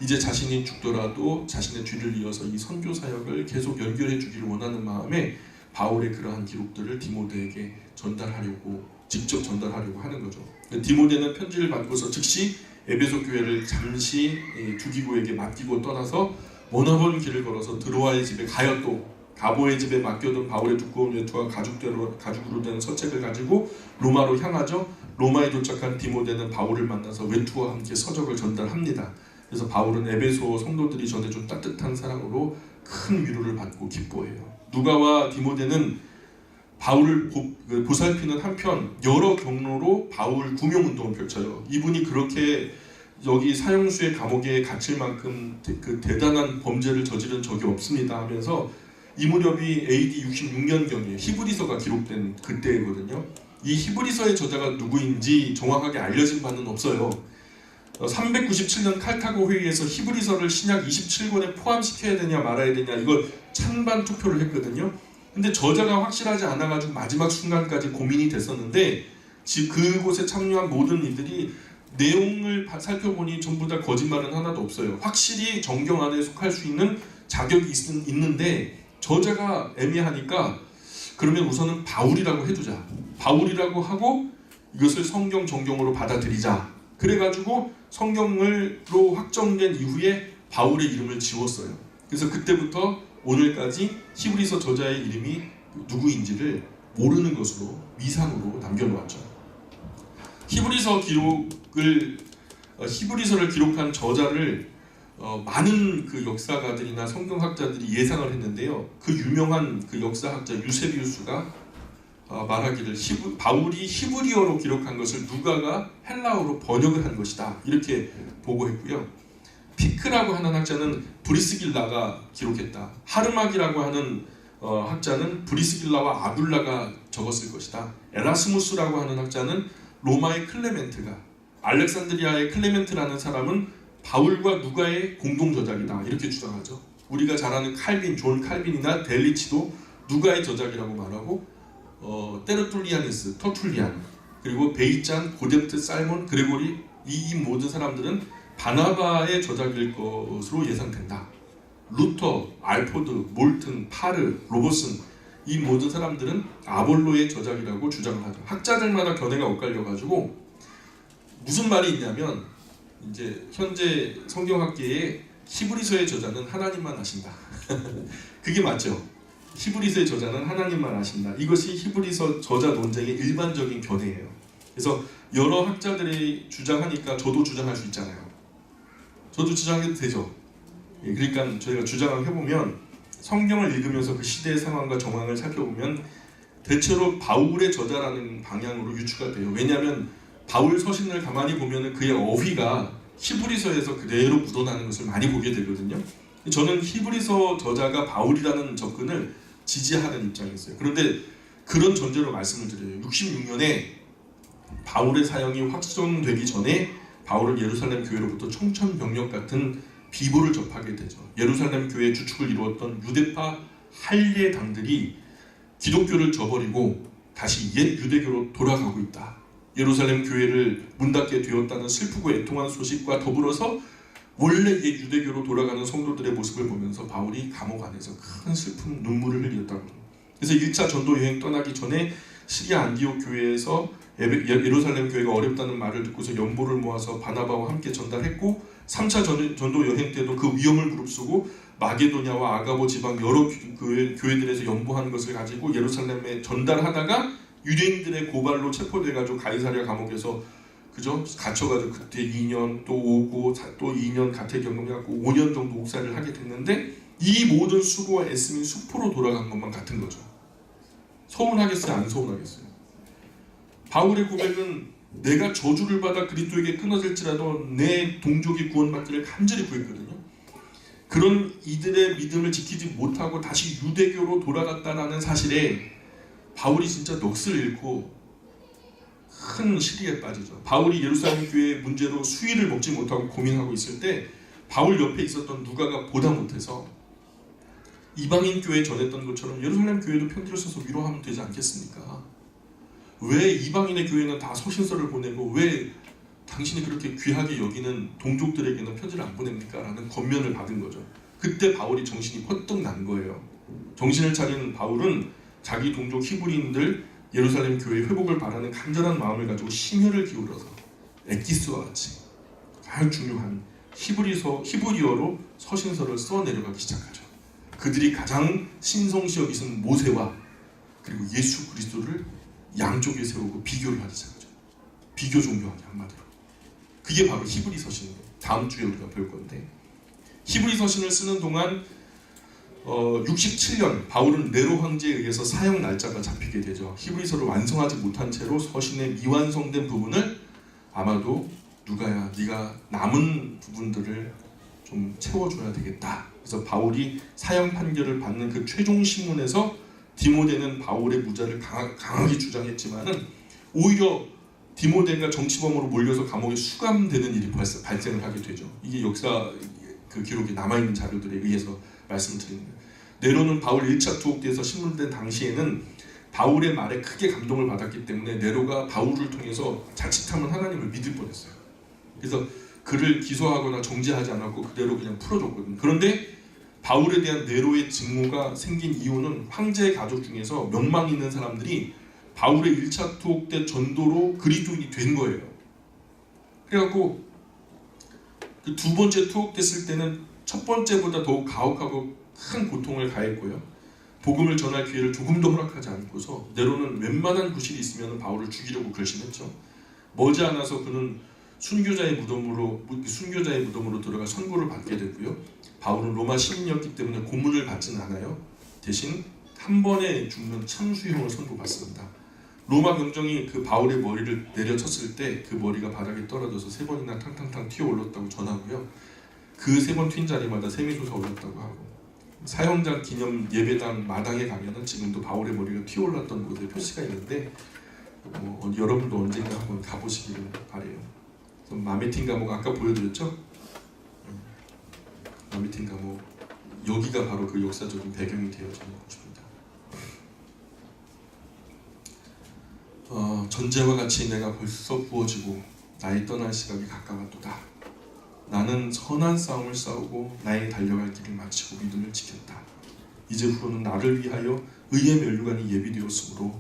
이제 자신이 죽더라도 자신의 뒤를 이어서 이 선교 사역을 계속 연결해 주기를 원하는 마음에 바울의 그러한 기록들을 디모데에게 직접 전달하려고 하는 거죠. 디모데는 편지를 받고서 즉시 에베소 교회를 잠시 두기고에게 맡기고 떠나서 머나먼 길을 걸어서 드로아의 집에 가요. 또 가보의 집에 맡겨둔 바울의 두꺼운 외투와 가죽으로 된 서책을 가지고 로마로 향하죠. 로마에 도착한 디모데는 바울을 만나서 외투와 함께 서적을 전달합니다. 그래서 바울은 에베소 성도들이 전해준 따뜻한 사랑으로 큰 위로를 받고 기뻐해요. 누가와 디모데는 바울을 보살피는 한편 여러 경로로 바울 구명운동을 펼쳐요. 이분이 그렇게 여기 사형수의 감옥에 갇힐 만큼 그 대단한 범죄를 저지른 적이 없습니다 하면서, 이 무렵이 AD 66년경에 히브리서가 기록된 그때거든요. 이 히브리서의 저자가 누구인지 정확하게 알려진 바는 없어요. 397년 칼타고 회의에서 히브리서를 신약 27권에 포함시켜야 되냐 말아야 되냐 이걸 찬반 투표를 했거든요. 근데 저자가 확실하지 않아가지고 마지막 순간까지 고민이 됐었는데, 그곳에 참여한 모든 이들이 내용을 살펴보니 전부 다 거짓말은 하나도 없어요. 확실히 정경 안에 속할 수 있는 자격이 있는데 저자가 애매하니까 그러면 우선은 바울이라고 해두자. 바울이라고 하고 이것을 성경 정경으로 받아들이자. 그래가지고 성경으로 확정된 이후에 바울의 이름을 지웠어요. 그래서 그때부터 오늘까지 히브리서 저자의 이름이 누구인지를 모르는 것으로 미상으로 남겨놓았죠. 히브리서를 기록한 저자를 많은 그 역사가들이나 성경학자들이 예상을 했는데요. 그 유명한 그 역사학자 유세비우스가 말하기를 바울이 히브리어로 기록한 것을 누가가 헬라어로 번역을 한 것이다 이렇게 보고했고요. 피크라고 하는 학자는 브리스길라가 기록했다. 하르막이라고 하는 학자는 브리스길라와 아둘라가 적었을 것이다. 에라스무스라고 하는 학자는 로마의 클레멘트가, 알렉산드리아의 클레멘트라는 사람은 바울과 누가의 공동 저작이다 이렇게 주장하죠. 우리가 잘 아는 칼빈, 존 칼빈이나 델리치도 누가의 저작이라고 말하고 테르툴리아니스, 터툴리안, 그리고 베이짠, 고뎁트, 살몬, 그레고리 이 모든 사람들은 바나바의 저작일 것으로 예상된다. 루터, 알포드, 몰튼, 파르, 로버슨 이 모든 사람들은 아볼로의 저작이라고 주장을 하죠. 학자들마다 견해가 엇갈려가지고 무슨 말이 있냐면 이제 현재 성경학계에 히브리서의 저자는 하나님만 아신다. 그게 맞죠. 히브리서의 저자는 하나님만 아신다. 이것이 히브리서 저자 논쟁의 일반적인 견해예요. 그래서 여러 학자들이 주장하니까 저도 주장할 수 있잖아요. 저도 주장해도 되죠. 그러니까 저희가 주장을 해보면 성경을 읽으면서 그 시대의 상황과 정황을 살펴보면 대체로 바울의 저자라는 방향으로 유추가 돼요. 왜냐하면 바울 서신을 가만히 보면 그의 어휘가 히브리서에서 그대로 묻어나는 것을 많이 보게 되거든요. 저는 히브리서 저자가 바울이라는 접근을 지지하는 입장이었어요. 그런데 그런 전제로 말씀을 드려요. 66년에 바울의 사형이 확정되기 전에 바울은 예루살렘 교회로부터 청천벽력 같은 비보를 접하게 되죠. 예루살렘 교회의 주축을 이루었던 유대파 할례당들이 기독교를 저버리고 다시 옛 유대교로 돌아가고 있다. 예루살렘 교회를 문 닫게 되었다는 슬프고 애통한 소식과 더불어서 원래 옛 유대교로 돌아가는 성도들의 모습을 보면서 바울이 감옥 안에서 큰 슬픈 눈물을 흘렸다고. 그래서 1차 전도 여행 떠나기 전에 시리아 안디옥 교회에서 예루살렘 교회가 어렵다는 말을 듣고서 연보를 모아서 바나바와 함께 전달했고 3차 전도 여행 때도 그 위험을 무릅쓰고 마게도냐와 아가보 지방 여러 교회들에서 연보한 것을 가지고 예루살렘에 전달하다가 유대인들의 고발로 체포돼가지고 가이사랴 감옥에서 갇혀가지고 그때 2년 또 오고 또 2년 가택 경험해갖고 5년 정도 옥살이를 하게 됐는데 이 모든 수고와 애씀이 수포로 돌아간 것만 같은 거죠. 서운하겠어요? 안 서운하겠어요? 바울의 고백은 내가 저주를 받아 그리스도에게 끊어질지라도 내 동족이 구원받기를 간절히 구했거든요. 그런 이들의 믿음을 지키지 못하고 다시 유대교로 돌아갔다는 사실에 바울이 진짜 넋을 잃고 큰 시리에 빠지죠. 바울이 예루살렘 교회의 문제로 수위를 먹지 못하고 고민하고 있을 때 바울 옆에 있었던 누가가 보다 못해서 이방인 교회에 전했던 것처럼 예루살렘 교회도 편지를 써서 위로하면 되지 않겠습니까? 왜 이방인의 교회는 다 서신서를 보내고 왜 당신이 그렇게 귀하게 여기는 동족들에게는 편지를 안 보냅니까? 라는 권면을 받은 거죠. 그때 바울이 정신이 퍼뜩 난 거예요. 정신을 차린 바울은 자기 동족 히브리인들 예루살렘 교회의 회복을 바라는 간절한 마음을 가지고 심혈을 기울여서 엑기스와 같이 가장 중요한 히브리어로 서신서를 써 내려가기 시작하죠. 그들이 가장 신성시 여기는 모세와 그리고 예수 그리스도를 양쪽에 세우고 비교를 하기 시작하죠. 비교 종교하기 한마디로. 그게 바로 히브리 서신이에요. 다음 주에 우리가 볼 건데 히브리 서신을 쓰는 동안 67년 바울은 네로 황제에 의해서 사형 날짜가 잡히게 되죠. 히브리서를 완성하지 못한 채로 서신의 미완성된 부분을 아마도 누가야 네가 남은 부분들을 좀 채워줘야 되겠다. 그래서 바울이 사형 판결을 받는 그 최종 신문에서 디모데는 바울의 무죄를 강하게 주장했지만은 오히려 디모데가 정치범으로 몰려서 감옥에 수감되는 일이 발생을 하게 되죠. 이게 역사 그 기록에 남아있는 자료들에 의해서 말씀을 드리는 거예요. 네로는 바울 1차 투옥대에서 신문된 당시에는 바울의 말에 크게 감동을 받았기 때문에 네로가 바울을 통해서 자칫하면 하나님을 믿을 뻔했어요. 그래서 그를 기소하거나 정죄하지 않았고 그대로 그냥 풀어줬거든요. 그런데 바울에 대한 네로의 직무가 생긴 이유는 황제의 가족 중에서 명망 있는 사람들이 바울의 1차 투옥 때 전도로 그리스도인이 된 거예요. 그래갖고 그 두 번째 투옥됐을 때는 첫 번째보다 더욱 가혹하고 큰 고통을 가했고요. 복음을 전할 기회를 조금도 허락하지 않고서 네로는 웬만한 구실이 있으면 바울을 죽이려고 결심했죠. 머지않아서 그는 순교자의 무덤으로 들어가 선고를 받게 됐고요. 바울은 로마 시민이었기 때문에 고문을 받지는 않아요. 대신 한 번에 죽는 참수형을 선고받습니다. 로마 경정이 그 바울의 머리를 내려쳤을 때 그 머리가 바닥에 떨어져서 3번이나 탕탕탕 튀어 올랐다고 전하고요. 그 3번 튄 자리마다 세미소사 올랐다고 하고, 사형장 기념 예배당 마당에 가면은 지금도 바울의 머리가 튀어 올랐던 곳에 표시가 있는데 여러분도 언젠가 한번 가보시기를 바래요. 마메틴 감옥 아까 보여드렸죠? 마메틴 감옥, 여기가 바로 그 역사적인 배경이 되어지는 곳입니다. 전제와 같이 내가 벌써 부어지고 나의 떠날 시각이 가까웠도다. 나는 선한 싸움을 싸우고 나의 달려갈 길을 마치고 믿음을 지켰다. 이제 후로는 나를 위하여 의의 면류관이 예비되었으므로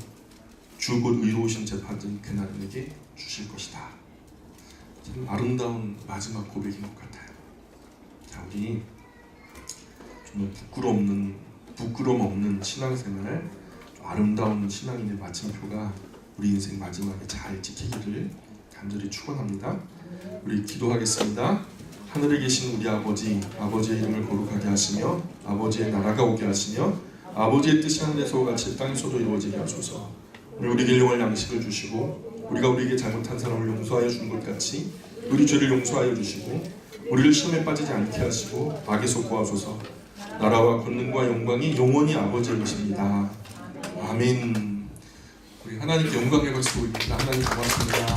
주 곧 의로우신 재판장이 그날을 내게 주실 것이다. 참 아름다운 마지막 고백인 것 같아요. 자, 우리 정말 부끄럼 없는 신앙생활, 아름다운 신앙인의 마침표가 우리 인생 마지막에 잘 지키기를 간절히 축원합니다. 우리 기도하겠습니다. 하늘에 계신 우리 아버지, 아버지의 이름을 거룩하게 하시며 아버지의 나라가 오게 하시며 아버지의 뜻이 하늘에서 같이 땅에서도 이루어지게 하소서. 우리에게 일용할 양식을 주시고 우리가 우리에게 잘못한 사람을 용서하여 주는 것 같이 우리 죄를 용서하여 주시고 우리를 시험에 빠지지 않게 하시고 악에서 구하소서. 나라와 권능과 영광이 영원히 아버지의 것입니다. 아멘. 우리 하나님께 영광의 박수 올립니다. 하나님 고맙습니다.